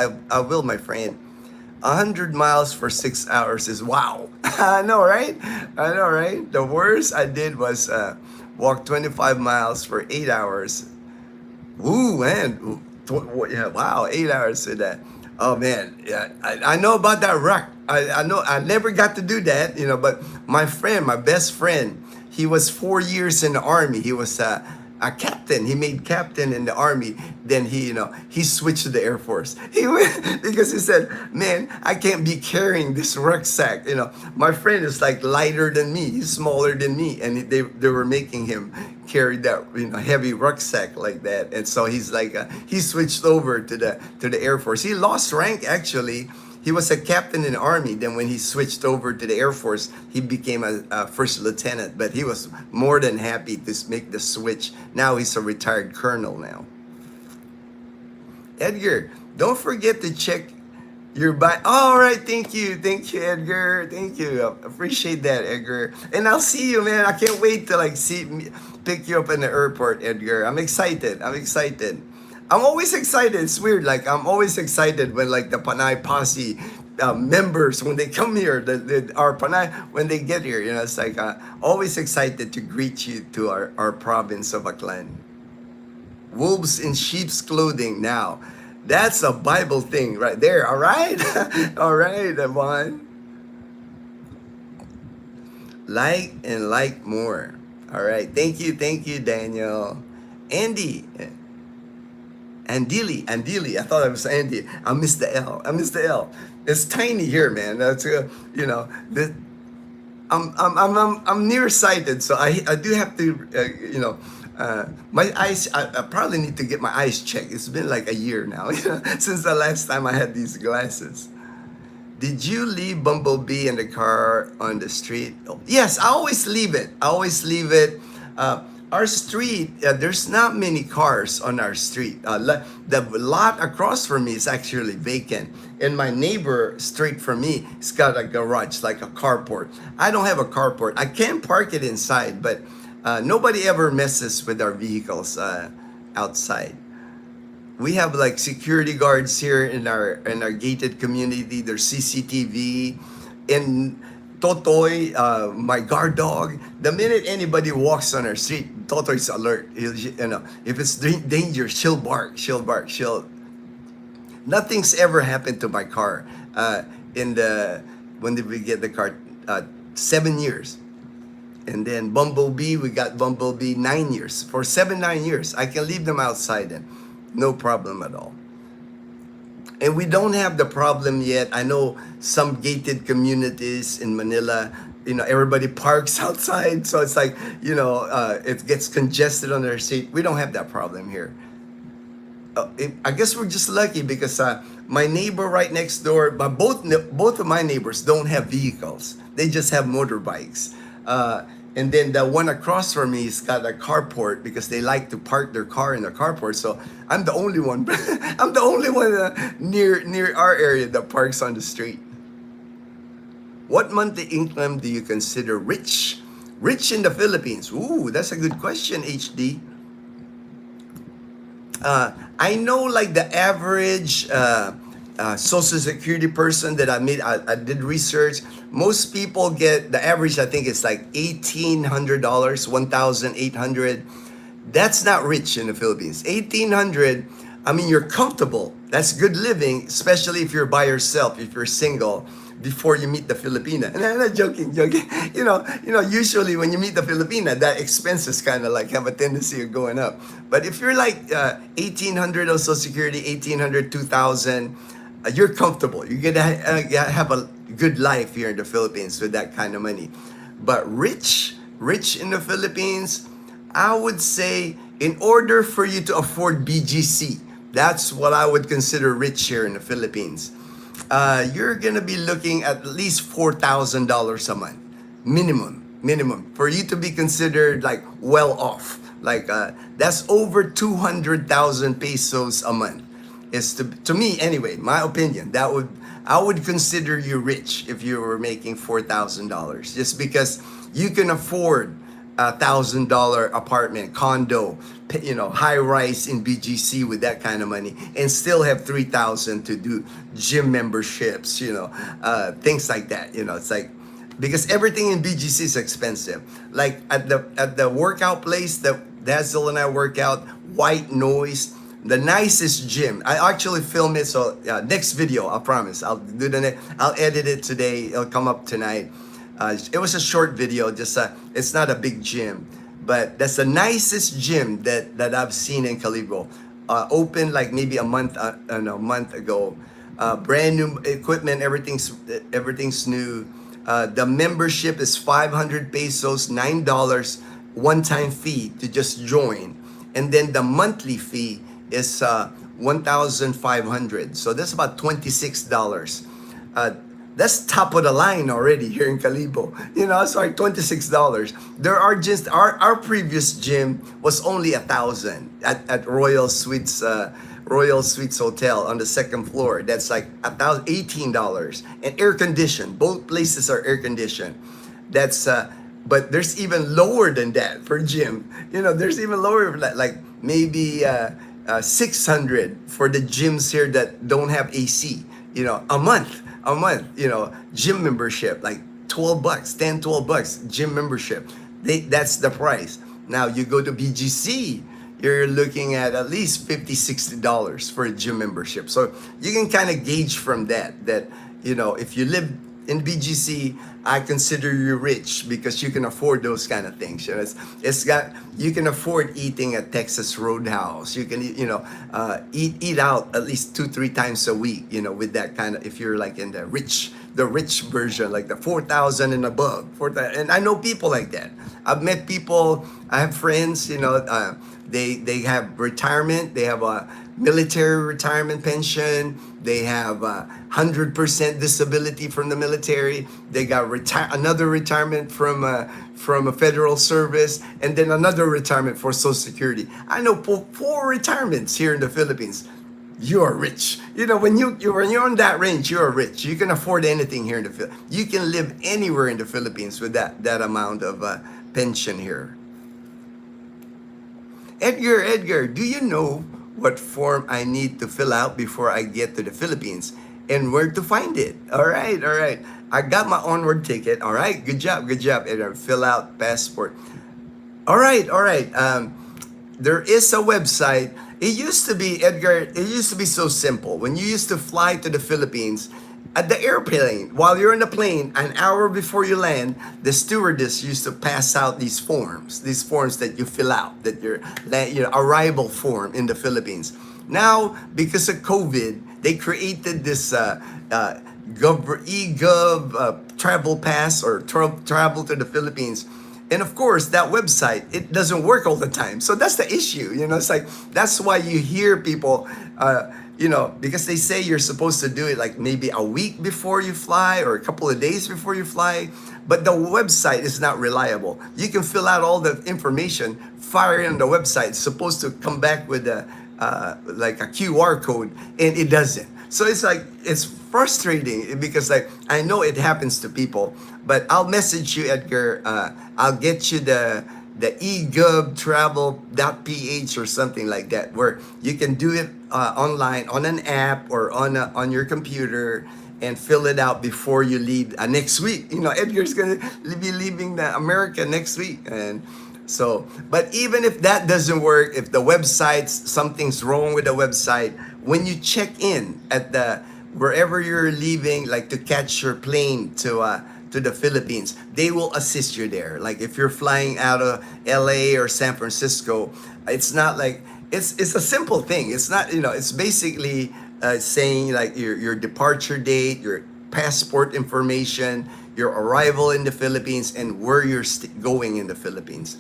my friend. 100 miles for 6 hours is wow. I know, right? The worst I did was walk 25 miles for 8 hours. Ooh, man. Yeah, wow, 8 hours to that. Oh man, yeah, I know about that rock. I know I never got to do that, you know. But my best friend, he was 4 years in the army. He was a captain. He made captain in the army. Then he switched to the Air Force. He went because he said, "Man, I can't be carrying this rucksack." You know, my friend is like lighter than me. He's smaller than me, and they were making him carry that heavy rucksack like that. And so he's like he switched over to the Air Force. He lost rank actually. He was a captain in the army. Then when he switched over to the Air Force, he became a first lieutenant. But he was more than happy to make the switch. Now he's a retired colonel now. Edgar, don't forget to check your all right, thank you, Edgar. Thank you. I appreciate that, Edgar. And I'll see you, man. I can't wait to pick you up in the airport, Edgar. I'm excited. I'm always excited. It's weird. Like I'm always excited when like the Panay Posse members when they come here, our Panay when they get here. You know, it's like always excited to greet you to our province of Aklan. Wolves in sheep's clothing. Now, that's a Bible thing right there. All right, all right, Devon. Like and like more. All right, thank you, Daniel. Andy. Andili. I thought it was Andy. I missed the L. It's tiny here, man. That's I'm nearsighted, so I do have to my eyes. I probably need to get my eyes checked. It's been like a year now since the last time I had these glasses. Did you leave Bumblebee in the car on the street? Oh, yes, I always leave it. Our street, there's not many cars on our street. The lot across from me is actually vacant. And my neighbor straight from me has got a garage, like a carport. I don't have a carport. I can park it inside, but nobody ever messes with our vehicles outside. We have like security guards here in our gated community. There's CCTV. And Totoy, my guard dog, the minute anybody walks on our street, Totoy's alert. If it's danger, she'll bark. Nothing's ever happened to my car. When did we get the car? 7 years. And then Bumblebee, we got Bumblebee 9 years. For 9 years, I can leave them outside and no problem at all. And we don't have the problem yet. I know some gated communities in Manila, everybody parks outside. So it's like, it gets congested on their street. We don't have that problem here. I guess we're just lucky because my neighbor right next door, both of my neighbors don't have vehicles. They just have motorbikes. And then the one across from me has got a carport because they like to park their car in the carport. So I'm the only one. I'm the only one near our area that parks on the street. What monthly income do you consider rich? Rich in the Philippines? Ooh, that's a good question, HD. I know like the average Social Security person that I did research. Most people get the average. I think it's like $1,800, $1,800. That's not rich in the Philippines. 1,800. I mean, you're comfortable. That's good living, especially if you're by yourself, if you're single. Before you meet the Filipina, and I'm not joking. Usually when you meet the Filipina, that expenses kind of like have a tendency of going up. But if you're like 1,800 of Social Security, 1,800, 2,000, you're comfortable. You're gonna have a good life here in the Philippines with that kind of money. But rich in the Philippines, I would say, in order for you to afford BGC, that's what I would consider rich here in the Philippines. You're gonna be looking at least $4,000 a month, minimum, for you to be considered like well off. Like that's over 200,000 pesos a month. Is to me anyway, my opinion. I would consider you rich if you were making $4,000, just because you can afford $1,000 apartment, condo, high rise in BGC with that kind of money, and still have 3,000 to do gym memberships, things like that. It's like, because everything in BGC is expensive. Like at the workout place that Dazzle and I work out, White Noise, the nicest gym. I actually film it, so next video, I promise. I'll edit it today. It'll come up tonight. It was a short video, just it's not a big gym, but that's the nicest gym that I've seen in Calibo. Opened like maybe a month ago. Brand new equipment, everything's new. The membership is 500 pesos, $9, one-time fee to just join, and then the monthly fee is 1,500. So that's about $26. That's top of the line already here in Calibo. It's like $26. There are just our previous gym was only 1,000 at Royal Suites Hotel on the second floor. That's like $18 and air conditioned. Both places are air conditioned. That's but there's even lower than that for gym. There's even lower than that, like maybe 600 for the gyms here that don't have AC. A month, gym membership, like $12, $10, $12 gym membership. That's the price. Now you go to BGC, you're looking at least $50, $60 for a gym membership. So you can kind of gauge from that if you live in BGC, I consider you rich because you can afford those kind of things. You can afford eating at Texas Roadhouse. You can eat out at least 2-3 times a week. With that kind of, if you're like in the rich version, like the 4,000 and above. 4,000, and I know people like that. I've met people. I have friends. They have retirement. They have a military retirement pension. They have 100% disability from the military. They got another retirement from a federal service, and then another retirement for Social Security. I know 4 retirements here in the Philippines. You are rich. When you're on that range, you are rich. You can afford anything here in the Philippines. You can live anywhere in the Philippines with that amount of pension here. Edgar, do you know what form I need to fill out before I get to the Philippines and where to find it? All right. I got my onward ticket. All right, good job. Edgar, fill out passport. All right. There is a website. It used to be, Edgar, it used to be so simple. When you used to fly to the Philippines, at the airplane, while you're in the plane, an hour before you land, the stewardess used to pass out these forms that you fill out, that your arrival form in the Philippines. Now, because of COVID, they created this e-gov travel pass or travel to the Philippines. And of course, that website, it doesn't work all the time. So that's the issue. It's like, that's why you hear people, because they say you're supposed to do it like maybe a week before you fly or a couple of days before you fly. but the website is not reliable. You can fill out all the information, fire it on the website. It's supposed to come back with a like a QR code, and it doesn't. So it's like, it's frustrating because like I know it happens to people, but I'll message you, Edgar. I'll get you the egubtravel.ph or something like that, where you can do it online on an app or on your computer and fill it out before you leave next week. You know, Edgar's gonna be leaving America next week, and so, but even if that doesn't work, if the website, something's wrong with the website, when you check in at the wherever you're leaving, like to catch your plane to the Philippines, they will assist you there. Like if you're flying out of LA or San Francisco, it's not like it's a simple thing. It's not, you know, it's basically saying like your departure date, your passport information, your arrival in the Philippines, and where you're going in the Philippines.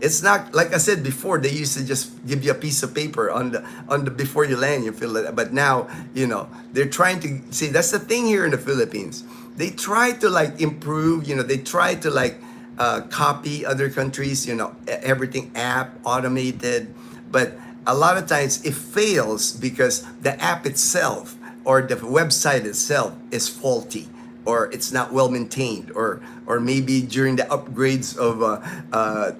It's not like I said before. They used to just give you a piece of paper on the before you land, you fill it. But now, you know, they're trying to see. That's the thing here in the Philippines. They try to like improve. You know, they try to like copy other countries. You know, everything app automated, but a lot of times it fails because the app itself or the website itself is faulty, or it's not well maintained, or maybe during the upgrades of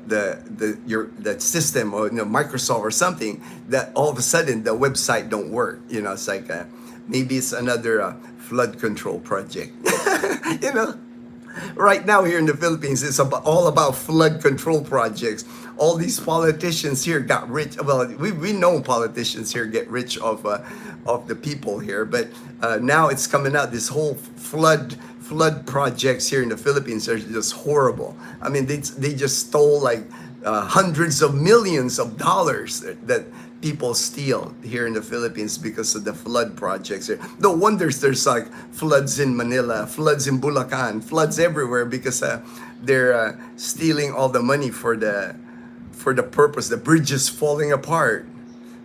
the system, or you know, Microsoft or something, that all of a sudden the website don't work. You know, it's like maybe it's another flood control project. You know, right now here in the Philippines, it's all about flood control projects. All these politicians here got rich. Well, we know politicians here get rich of the people here, but now it's coming out. This whole flood projects here in the Philippines are just horrible. I mean, they just stole like hundreds of millions of dollars that people steal here in the Philippines because of the flood projects here. No wonders there's like floods in Manila, floods in Bulacan, floods everywhere, because they're stealing all the money for the purpose. The bridges falling apart.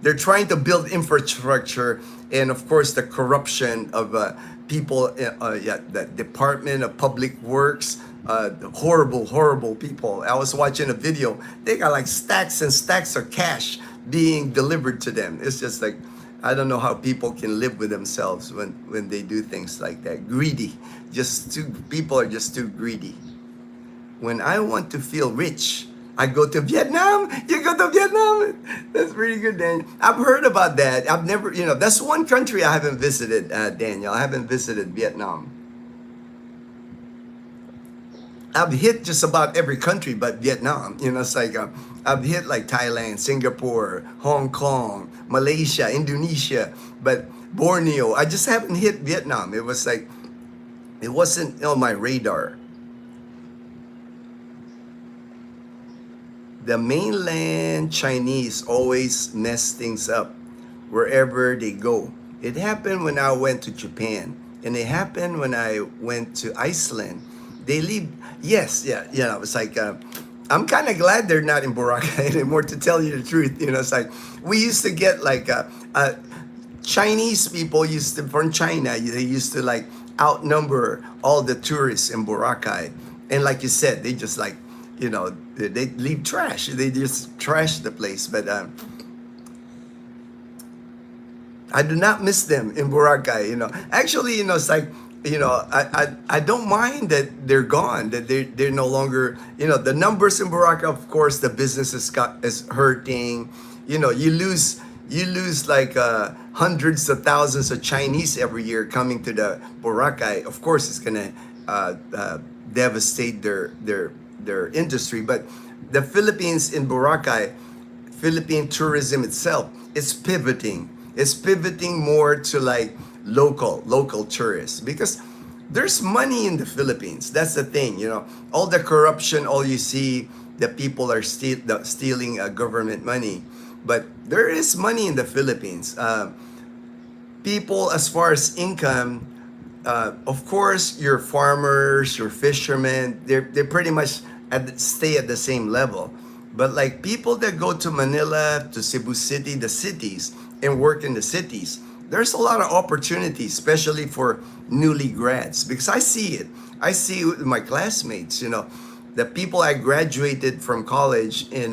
They're trying to build infrastructure, and of course the corruption of people. The Department of Public Works. Horrible people. I was watching a video. They got like stacks and stacks of cash being delivered to them. It's just like, I don't know how people can live with themselves when they do things like that. Greedy. People are just too greedy. When I want to feel rich, I go to Vietnam. You go to Vietnam. That's pretty good, Daniel. I've heard about that. I've never, you know, that's one country I haven't visited, Daniel. I haven't visited Vietnam. I've hit just about every country but Vietnam. You know, it's like I've hit like Thailand, Singapore, Hong Kong, Malaysia, Indonesia, but Borneo. I just haven't hit Vietnam. It was like, it wasn't on my radar. The mainland Chinese always mess things up wherever they go. It happened when I went to Japan, and it happened when I went to Iceland. They leave. Yes, yeah. It's like I'm kind of glad they're not in Boracay anymore, to tell you the truth. You know, it's like we used to get like Chinese people from China. They used to like outnumber all the tourists in Boracay, and like you said, they just like, you know, they leave trash. They just trash the place. But I do not miss them in Boracay. You know, actually, you know, it's like, you know, I don't mind that they're gone, that they're no longer, you know, the numbers in Boracay, of course, the business is hurting. You know, you lose like hundreds of thousands of Chinese every year coming to the Boracay. Of course, it's gonna devastate their industry. But the Philippines in Boracay, Philippine tourism itself is pivoting. It's pivoting more to like local tourists, because there's money in the Philippines. That's the thing, you know, all the corruption, all you see, the people are stealing government money, but there is money in the Philippines. People, as far as income, of course, your farmers, your fishermen, they're pretty much stay at the same level. But like people that go to Manila, to Cebu City, the cities, and work in the cities, there's a lot of opportunities, especially for newly grads, because I see it. I see with my classmates, the people I graduated from college in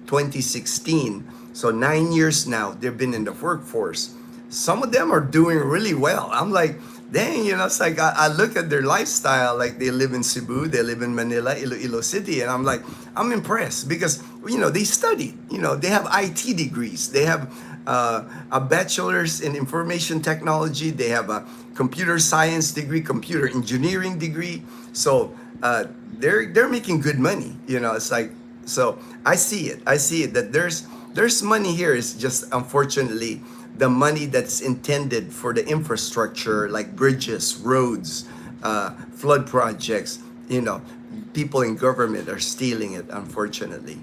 2016. So 9 years now, they've been in the workforce. Some of them are doing really well. I'm like, dang, it's like I look at their lifestyle, like they live in Cebu, they live in Manila, Iloilo City, and I'm like, I'm impressed because, they studied, they have IT degrees, they have a bachelor's in information technology, they have a computer science degree, computer engineering degree. So they're making good money, it's like, so I see it that there's money here. It's just unfortunately the money that's intended for the infrastructure like bridges, roads, flood projects, people in government are stealing it, unfortunately.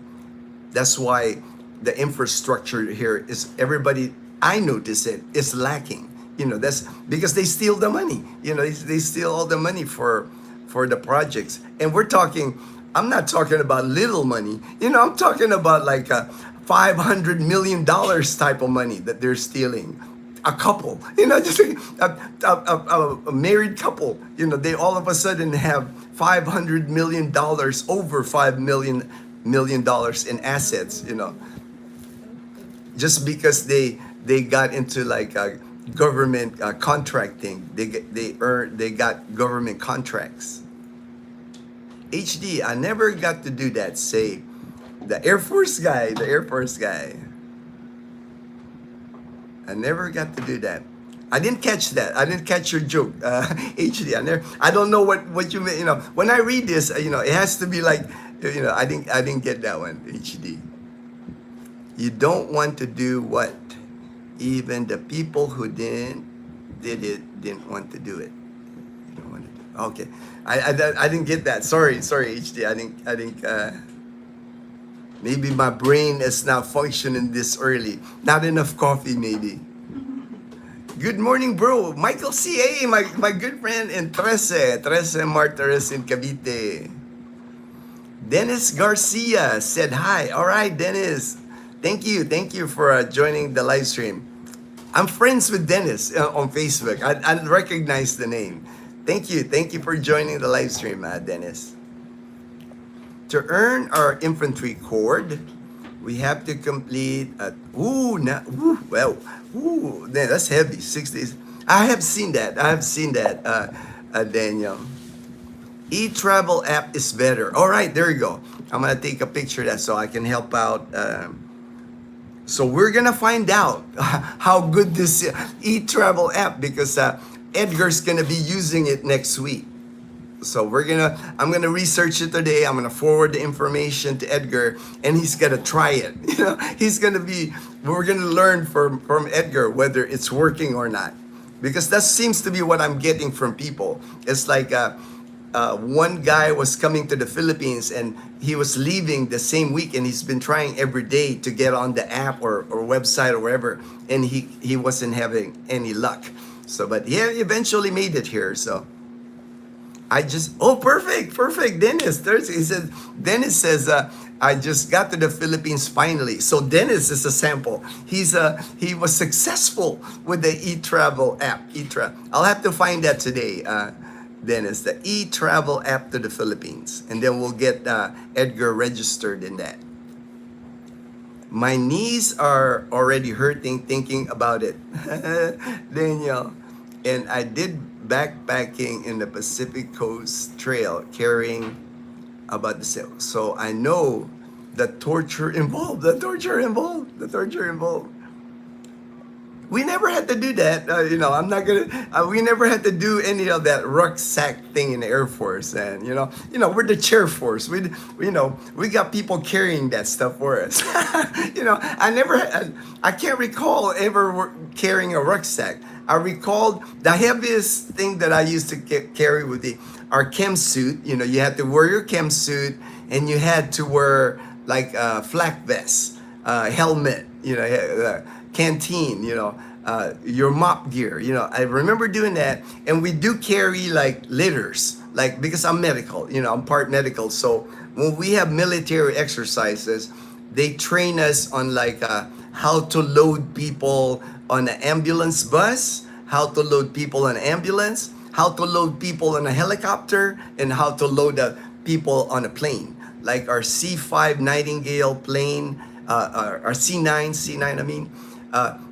That's why the infrastructure here is, everybody, I notice it, is lacking. That's because they steal the money. They steal all the money for the projects. And I'm not talking about little money. I'm talking about like $500 million type of money that they're stealing. A couple, just a married couple, they all of a sudden have $500 million, over $5 million in assets, just because they got into like government contracting. They got government contracts. HD, I never got to do that. Say, the Air Force guy. I never got to do that. I didn't catch that. I didn't catch your joke, HD. I don't know what you meant. When I read this, it has to be like, I didn't get that one, HD. You don't want to do what? Even the people who did it didn't want to do it. You don't want to do it. Okay, I didn't get that. Sorry, HD. I think maybe my brain is not functioning this early. Not enough coffee, maybe. Good morning, bro. Michael C.A., my good friend in Trece Martires in Cavite. Dennis Garcia said hi. All right, Dennis. Thank you for joining the live stream. I'm friends with Dennis on Facebook. I recognize the name. Thank you for joining the live stream, Dennis. To earn our infantry cord, we have to complete that's heavy. 6 days. I have seen that, Daniel. E-travel app is better. All right, there you go. I'm gonna take a picture of that so I can help out. So we're gonna find out how good this e-travel app, because Edgar's gonna be using it next week. So I'm gonna research it today. I'm gonna forward the information to Edgar, and he's gonna try it. We're gonna learn from Edgar whether it's working or not, because that seems to be what I'm getting from people. It's like one guy was coming to the Philippines and he was leaving the same week, and he's been trying every day to get on the app or website or wherever, and he wasn't having any luck. So, but he eventually made it here. So perfect, Dennis. Dennis says, I just got to the Philippines finally. So Dennis is a sample. He was successful with the e-travel app. I'll have to find that today, Dennis, the e-travel app to the Philippines, and then we'll get Edgar registered in that. My knees are already hurting thinking about it, Daniel. And I did backpacking in the Pacific Coast Trail carrying about the same. So I know the torture involved. We never had to do that. I'm not gonna. We never had to do any of that rucksack thing in the Air Force, and we're the chair force. We got people carrying that stuff for us. I can't recall ever carrying a rucksack. I recalled the heaviest thing that I used to carry with our chem suit. You had to wear your chem suit, and you had to wear like a flak vest, helmet, canteen, your mop gear. I remember doing that, and we do carry like litters, like, because I'm medical, I'm part medical. So when we have military exercises, they train us on like how to load people on an ambulance bus, how to load people on an ambulance, how to load people on a helicopter and how to load people on a plane. Like our C5 Nightingale plane, our C9, I mean,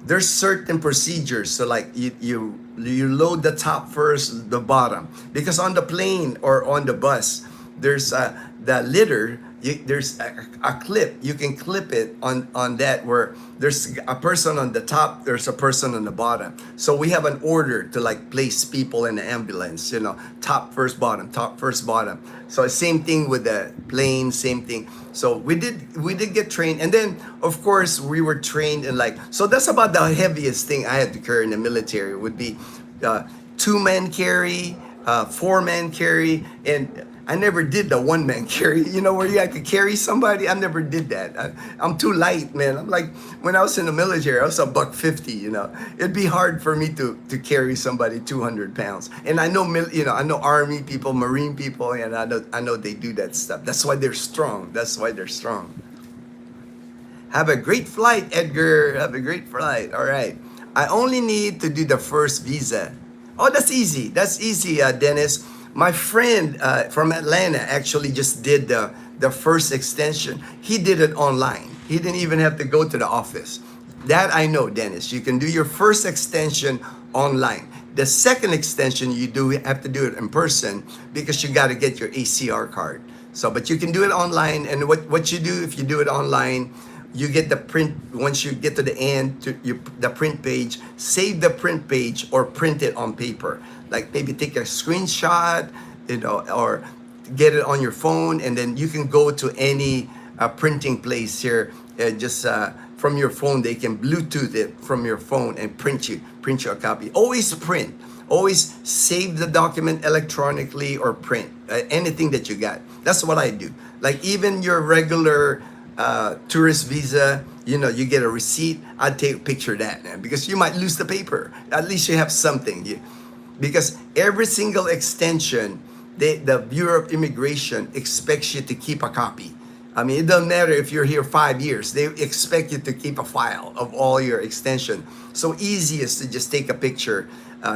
there's certain procedures. So like you load the top first, the bottom, because on the plane or on the bus, there's the litter. There's a clip. You can clip it on that where there's a person on the top, there's a person on the bottom. So we have an order to like place people in the ambulance, you know, top first bottom, top first bottom. So same thing with the plane, same thing. So we did get trained, and then of course we were trained in like, so that's about the heaviest thing I had to carry in the military would be 2-man carry, 4-man carry, and I never did the 1-man carry, you know, where you had to carry somebody. I never did that. I'm too light, man. I'm like, when I was in the military, I was $150, you know. It'd be hard for me to carry somebody 200 pounds. And I know, you know, I know Army people, Marine people, and I know they do that stuff. That's why they're strong. That's why they're strong. Have a great flight, Edgar. Have a great flight. All right. I only need to do the first visa. Oh, that's easy. That's easy, Dennis. My friend from Atlanta actually just did the first extension. He did it online. He didn't even have to go to the office. That I know, Dennis. You can do your first extension online. The second extension, you have to do it in person because you got to get your ACR card. So, but you can do it online. And what you do if you do it online, you get the print. Once you get to the end, the print page, save the print page or print it on paper. Like maybe take a screenshot, you know, or get it on your phone, and then you can go to any printing place here. Just from your phone, they can Bluetooth it from your phone and print you a copy. Always print. Always save the document electronically or print anything that you got. That's what I do. Like even your regular tourist visa, you know, you get a receipt. I'd take a picture of that, man, because you might lose the paper. At least you have something. Because every single extension, the Bureau of Immigration expects you to keep a copy. I mean, it doesn't matter if you're here 5 years. They expect you to keep a file of all your extension. So easiest to just take a picture,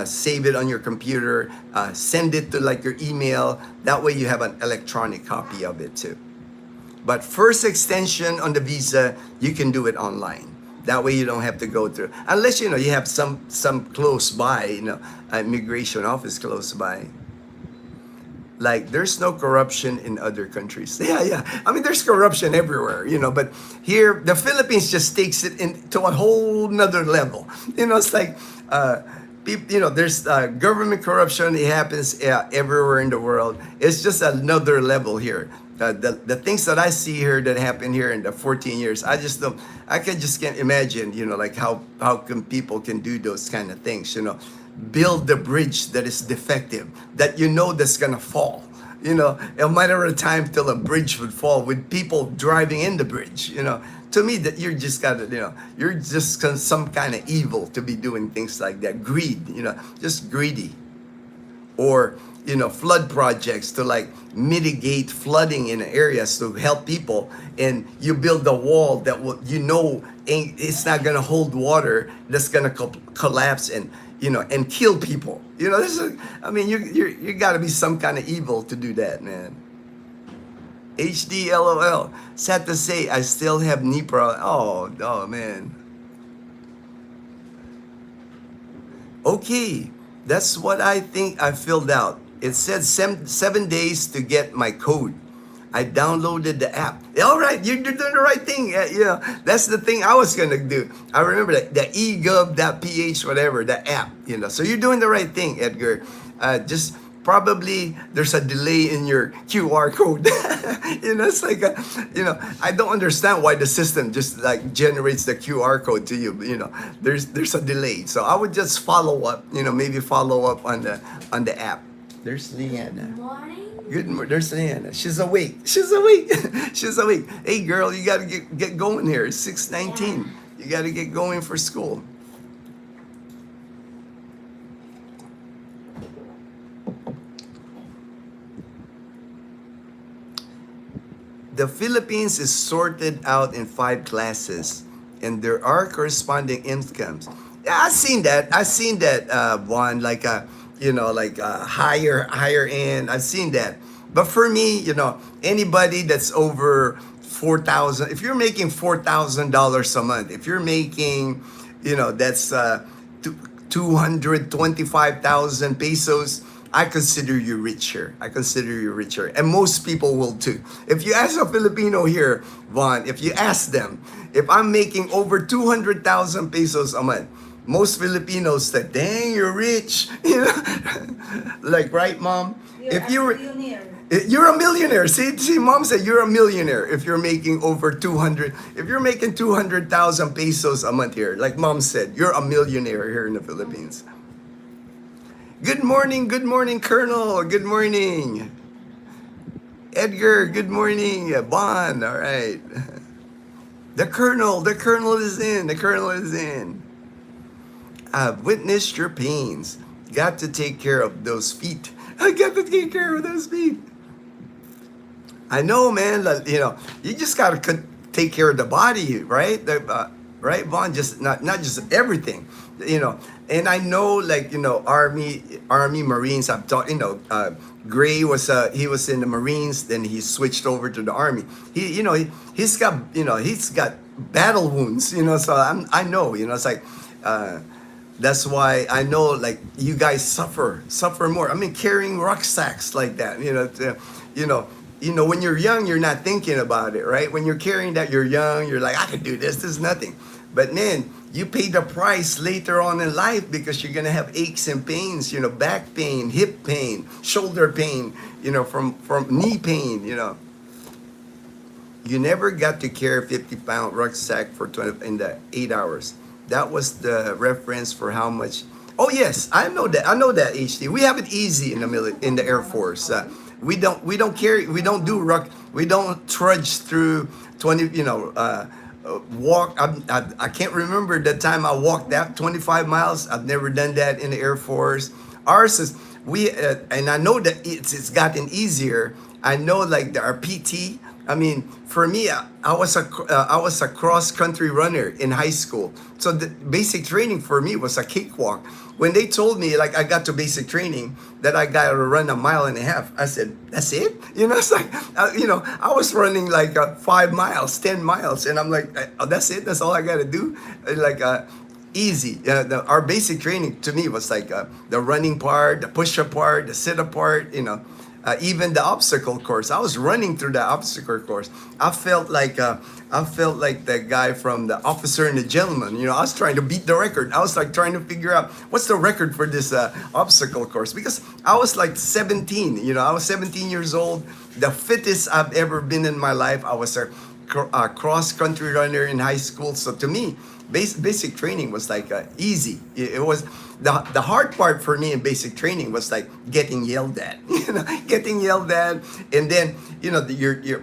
save it on your computer, send it to like your email. That way you have an electronic copy of it too. But first extension on the visa, you can do it online. That way you don't have to go through, unless you know you have some close by, you know, immigration office close by. Like there's no corruption in other countries. Yeah. I mean, there's corruption everywhere, you know, but here the Philippines just takes it into a whole nother level. You know, it's like, you know, there's government corruption. It happens everywhere in the world. It's just another level here. The things that I see here that happen here in the 14 years, I can't imagine, you know, like how come people can do those kind of things, you know, build the bridge that is defective, that you know that's gonna fall, you know, a matter of time till a bridge would fall with people driving in the bridge, you know. To me, that you're just gotta, you know, you're just some kind of evil to be doing things like that. Greed, you know, just greedy. Or, you know, flood projects to like mitigate flooding in areas to help people, and you build a wall that will, you know, it's not gonna hold water, that's gonna collapse and, you know, and kill people. You know, I mean, you gotta be some kind of evil to do that, man. HD LOL. Sad to say, I still have knee problem. Oh man. Okay, that's what I think I filled out. It said 7 days to get my code. I downloaded the app. All right, you're doing the right thing. Yeah, that's the thing I was gonna do. I remember the egov.ph, whatever, the app. You know, so you're doing the right thing, Edgar. Just probably there's a delay in your QR code. You know, it's like you know, I don't understand why the system just like generates the QR code to you. You know, there's a delay. So I would just follow up. You know, maybe follow up on the app. There's Leanna. Good morning. There's Leanna. She's awake. She's awake. She's awake. Hey, girl, you got to get going here. It's 6:19. You got to get going for school. The Philippines is sorted out in 5 classes, and there are corresponding incomes. Yeah, I've seen that. One like like higher end. I've seen that. But for me, anybody that's over 4,000, if you're making $4,000 a month, if you're making, that's 225,000 pesos, I consider you richer. I consider you richer. And most people will too. If you ask a Filipino here, Vaughn, if you ask them, if I'm making over 200,000 pesos a month, most Filipinos say, dang, you're rich. Like, right, Mom? If you were, you're a millionaire. See, Mom said you're a millionaire if you're making over 200. If you're making 200,000 pesos a month here, like Mom said, you're a millionaire here in the Philippines. Good morning, Colonel. Good morning. Edgar, good morning. Bon, all right. The Colonel is in. I've witnessed your pains. Got to take care of those feet. I got to take care of those feet. I know, man. You just got to take care of the body, right? Right, Vaughn? Just not just everything, And I know, Army Marines. I've taught, Gray was he was in the Marines, then he switched over to the Army. He's got battle wounds, So I know, It's like. That's why I know, you guys suffer more. I mean, carrying rucksacks like that, when you're young, you're not thinking about it, right? When you're carrying that, you're young, you're like, I can do this. This is nothing. But man, you pay the price later on in life because you're gonna have aches and pains, back pain, hip pain, shoulder pain, from knee pain, You never got to carry a 50-pound rucksack for 8 hours. That was the reference for how much. Oh yes, I know that. HD. We have it easy in the Air Force. We don't trudge through 20. Walk. I can't remember the time I walked that 25 miles. I've never done that in the Air Force. Ours is and I know that it's gotten easier. I know our PT. I mean, for me, I was a cross-country runner in high school. So the basic training for me was a cakewalk. When they told me, I got to basic training, that I got to run 1.5 miles, I said, that's it? It's like, I was running 5 miles, 10 miles, and I'm like, oh, that's it? That's all I got to do? Easy. Our basic training to me was the running part, the push-up part, the sit-up part, even the obstacle course. I was running through the obstacle course. I felt like the guy from The Officer and the Gentleman. I was trying to beat the record. I was trying to figure out what's the record for this obstacle course, because I was 17. I was 17 years old, the fittest I've ever been in my life. I was a cross-country runner in high school. So to me, basic training was easy. It was the hard part for me in basic training was getting yelled at, and then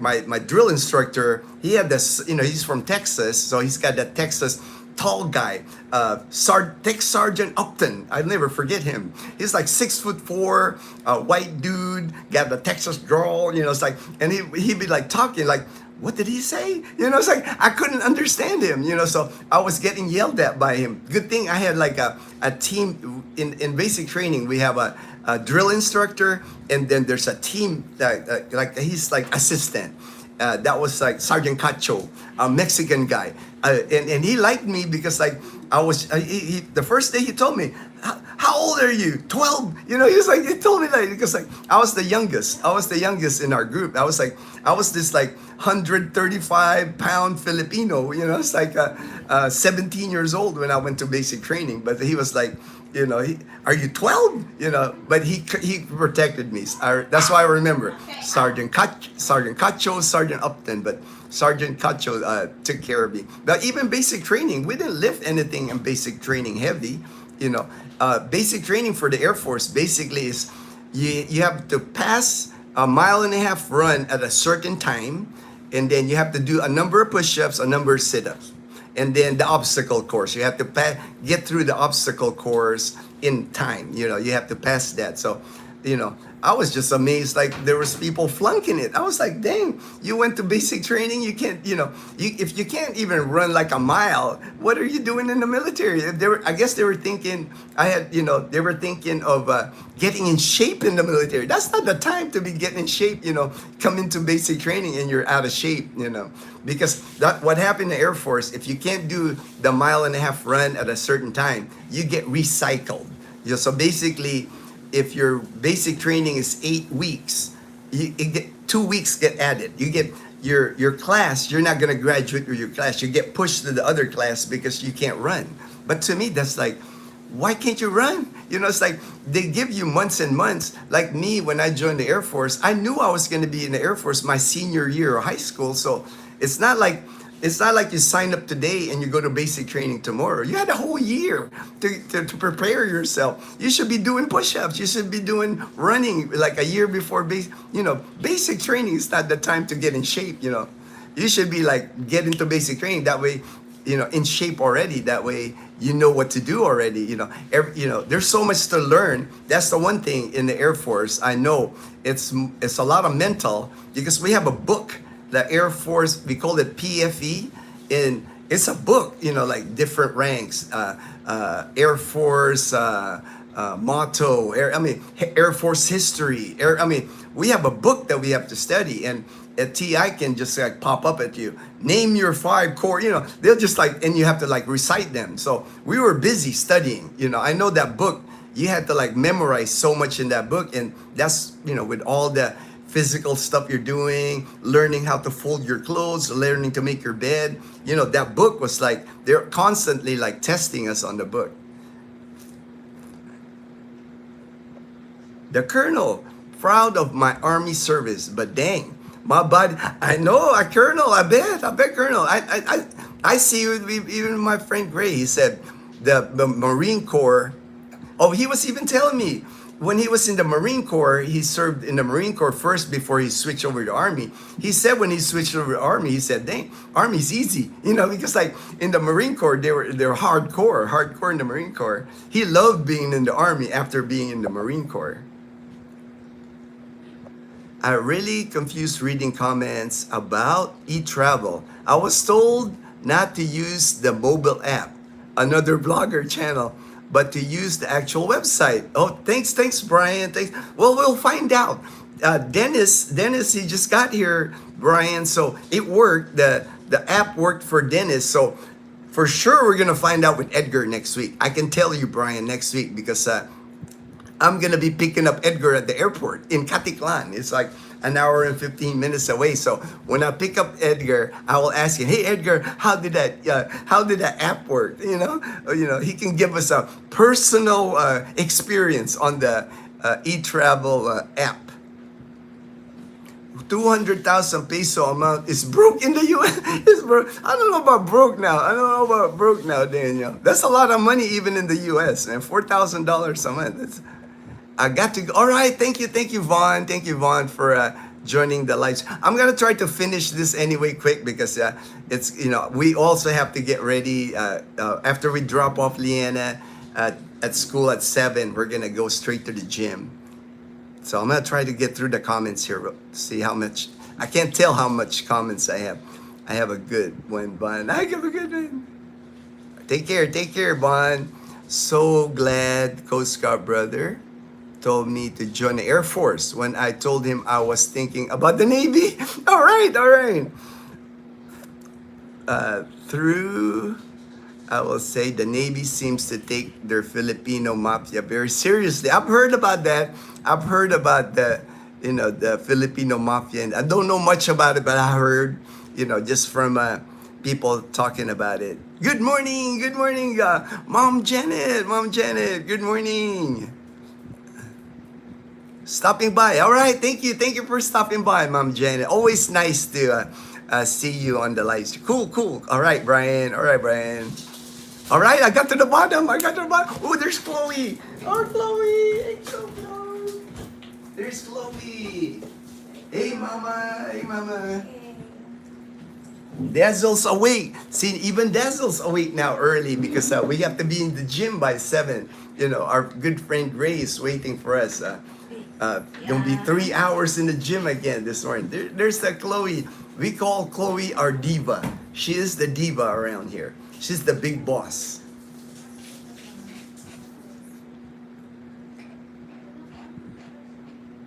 my drill instructor, he had this, he's from Texas, so he's got that Texas tall guy, Tech Sergeant Upton. I'll never forget him. He's 6'4", white dude, got the Texas drawl, and he'd be talking what did he say? It's I couldn't understand him, so I was getting yelled at by him. Good thing I had a team in basic training. We have a drill instructor, and then there's a team that he's assistant. That was Sergeant Cacho, a Mexican guy. And he liked me because I was, the first day he told me, how old are you? 12? He was he told me because I was the youngest. I was the youngest in our group. I was this 135-pound Filipino, it's 17 years old when I went to basic training. But he was are you 12? But he protected me. That's why I remember Sergeant Cacho, Sergeant Upton, but Sergeant Cacho took care of me. But even basic training, we didn't lift anything in basic training heavy. Basic training for the Air Force basically is you have to pass 1.5 mile run at a certain time, and then you have to do a number of push-ups, a number of sit-ups, and then the obstacle course. You have to get through the obstacle course in time. You have to pass that. So I was just amazed. Like there was people flunking it. I was like, dang, you went to basic training. You can't, if you can't even run like a mile, what are you doing in the military? If they were, I guess they were thinking, they were thinking of getting in shape in the military. That's not the time to be getting in shape. Come into basic training and you're out of shape. Because what happened in the Air Force, if you can't do the 1.5 mile run at a certain time, you get recycled. So basically, if your basic training is 8 weeks, 2 weeks get added. You get your class. You're not going to graduate with your class. You get pushed to the other class because you can't run. But to me, that's like, why can't you run? It's like they give you months and months. Like me, when I joined the Air Force, I knew I was going to be in the Air Force my senior year of high school. So it's not like you sign up today and you go to basic training tomorrow. You had a whole year to prepare yourself. You should be doing push-ups. You should be doing running like a year before basic training is not the time to get in shape. You should be like get into basic training. That way, in shape already. That way, you know what to do already. There's so much to learn. That's the one thing in the Air Force. I know it's a lot of mental because we have a book. The Air Force, we call it PFE, and it's a book, like different ranks, Air Force, motto, Air Force history. We have a book that we have to study, and at TI can just like pop up at you. Name your 5 core, they'll just like, and you have to like recite them. So we were busy studying, I know that book, you had to like memorize so much in that book, and that's, with all the physical stuff you're doing, learning how to fold your clothes, learning to make your bed. That book was like, they're constantly like testing us on the book. The colonel, proud of my army service, but dang, my body, I know, a colonel, I bet colonel. I see even my friend Gray, he said the Marine Corps, he was even telling me, when he was in the Marine Corps, he served in the Marine Corps first before he switched over to Army. He said when he switched over to Army, he said, dang, Army's easy. Because like in the Marine Corps, they were hardcore in the Marine Corps. He loved being in the Army after being in the Marine Corps. I really confused reading comments about e-travel. I was told not to use the mobile app, another blogger channel, but to use the actual website. Oh, thanks, Brian. Thanks. Well, we'll find out. Dennis, he just got here, Brian. So it worked. The app worked for Dennis. So for sure, we're gonna find out with Edgar next week. I can tell you, Brian, next week because I'm gonna be picking up Edgar at the airport in Caticlan. It's like an hour and 15 minutes away. So when I pick up Edgar, I will ask him, hey Edgar, how did that app work? He can give us a personal experience on the e-travel app. 200,000 peso amount is broke in the US. It's broke. I don't know about broke now. Daniel. That's a lot of money even in the US, and $4,000 a month. I got to go. All right, thank you, Vaughn. Thank you, Vaughn, for joining the live. I'm gonna try to finish this anyway quick because it's we also have to get ready after we drop off Leanna at school at 7. We're gonna go straight to the gym. So I'm gonna try to get through the comments here. See how much. I can't tell how much comments I have. I have a good one, Vaughn. I have a good one. Take care, Vaughn. So glad, Coast Guard brother told me to join the Air Force when I told him I was thinking about the Navy. All right. I will say the Navy seems to take their Filipino mafia very seriously. I've heard about that. I've heard about the Filipino mafia. And I don't know much about it, but I heard, just from people talking about it. Good morning, Mom Janet, good morning. Stopping by. All right, thank you for stopping by, Mom Janet. Always nice to see you on the live stream. Cool. All right, Brian. All right, I got to the bottom. Oh, there's Chloe. Oh, Chloe. Hey, Chloe. There's Chloe. Hey, Mama. Dazzle's awake. See, even Dazzle's awake now early because we have to be in the gym by 7. Our good friend Ray is waiting for us. Gonna be 3 hours in the gym again this morning. There's that Chloe. We call Chloe our diva. She is the diva around here. She's the big boss.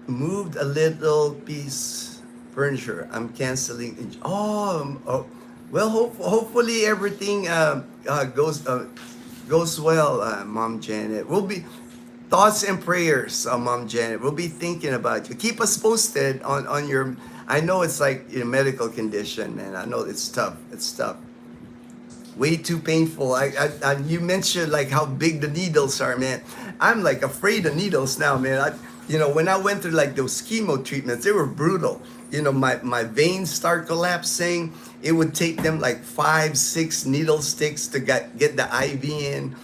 Moved a little piece furniture. I'm canceling. Oh, well, hopefully everything goes well, Mom Janet. We'll be thoughts and prayers, Mom Janet. We'll be thinking about you. Keep us posted on your. I know it's like a medical condition, man. I know it's tough. It's tough. Way too painful. You mentioned like how big the needles are, man. I'm like afraid of needles now, man. When I went through like those chemo treatments, they were brutal. My veins start collapsing. It would take them like 5-6 needle sticks to get the IV in.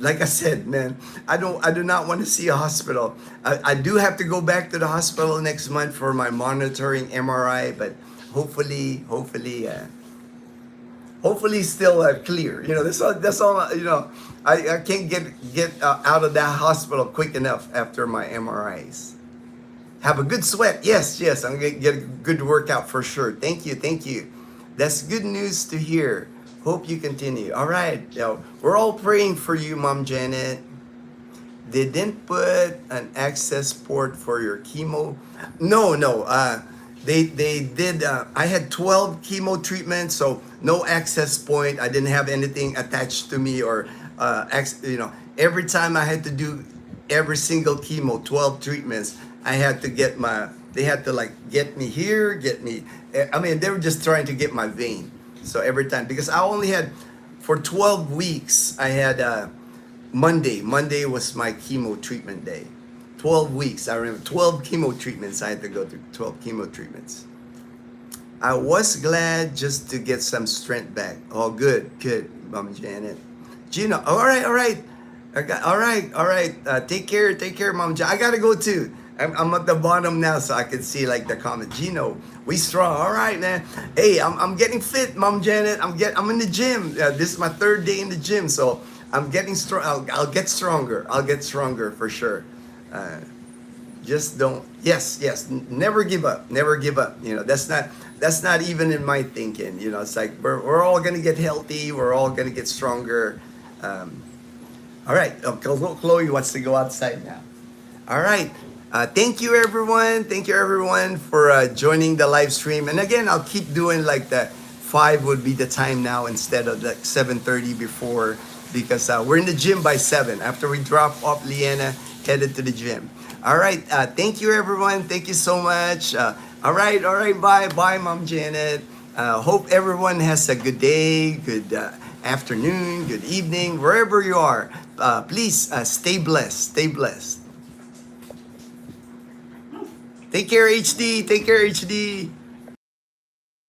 Like I said, man, I do not want to see a hospital. I do have to go back to the hospital next month for my monitoring MRI, but hopefully still clear. That's all. I can't get out of that hospital quick enough after my MRIs. Have a good sweat. Yes, I'm gonna get a good workout for sure. Thank you. That's good news to hear. Hope you continue. All right, we're all praying for you, Mom Janet. They didn't put an access port for your chemo. No. They did. I had 12 chemo treatments, so no access point. I didn't have anything attached to me or every time I had to do every single chemo, 12 treatments, I had to they had to like get me here, they were just trying to get my vein. So every time, because I only had, for 12 weeks, I had Monday was my chemo treatment day. 12 weeks, I remember 12 chemo treatments. I had to go through 12 chemo treatments. I was glad just to get some strength back. Oh, good, Mom Janet. Ginno, all right. All right. Take care, Mom Janet. I gotta go too. I'm at the bottom now, so I can see like the comment. Ginno, we strong. All right, man. Hey, I'm getting fit, Mom Janet. I'm in the gym. This is my 3rd day in the gym, so I'm getting strong. I'll get stronger. I'll get stronger for sure. Just don't. Yes. Never give up. That's not even in my thinking. It's like we're all gonna get healthy. We're all gonna get stronger. All right. Chloe wants to go outside now. All right. Thank you everyone for joining the live stream. And again, I'll keep doing like that. 5 would be the time now instead of like 7:30 before, because we're in the gym by 7. After we drop off Leanna, headed to the gym. All right. Thank you everyone. Thank you so much. All right. Bye, Mom Janet. Hope everyone has a good day, good afternoon, good evening, wherever you are. Please stay blessed. Take care, HD.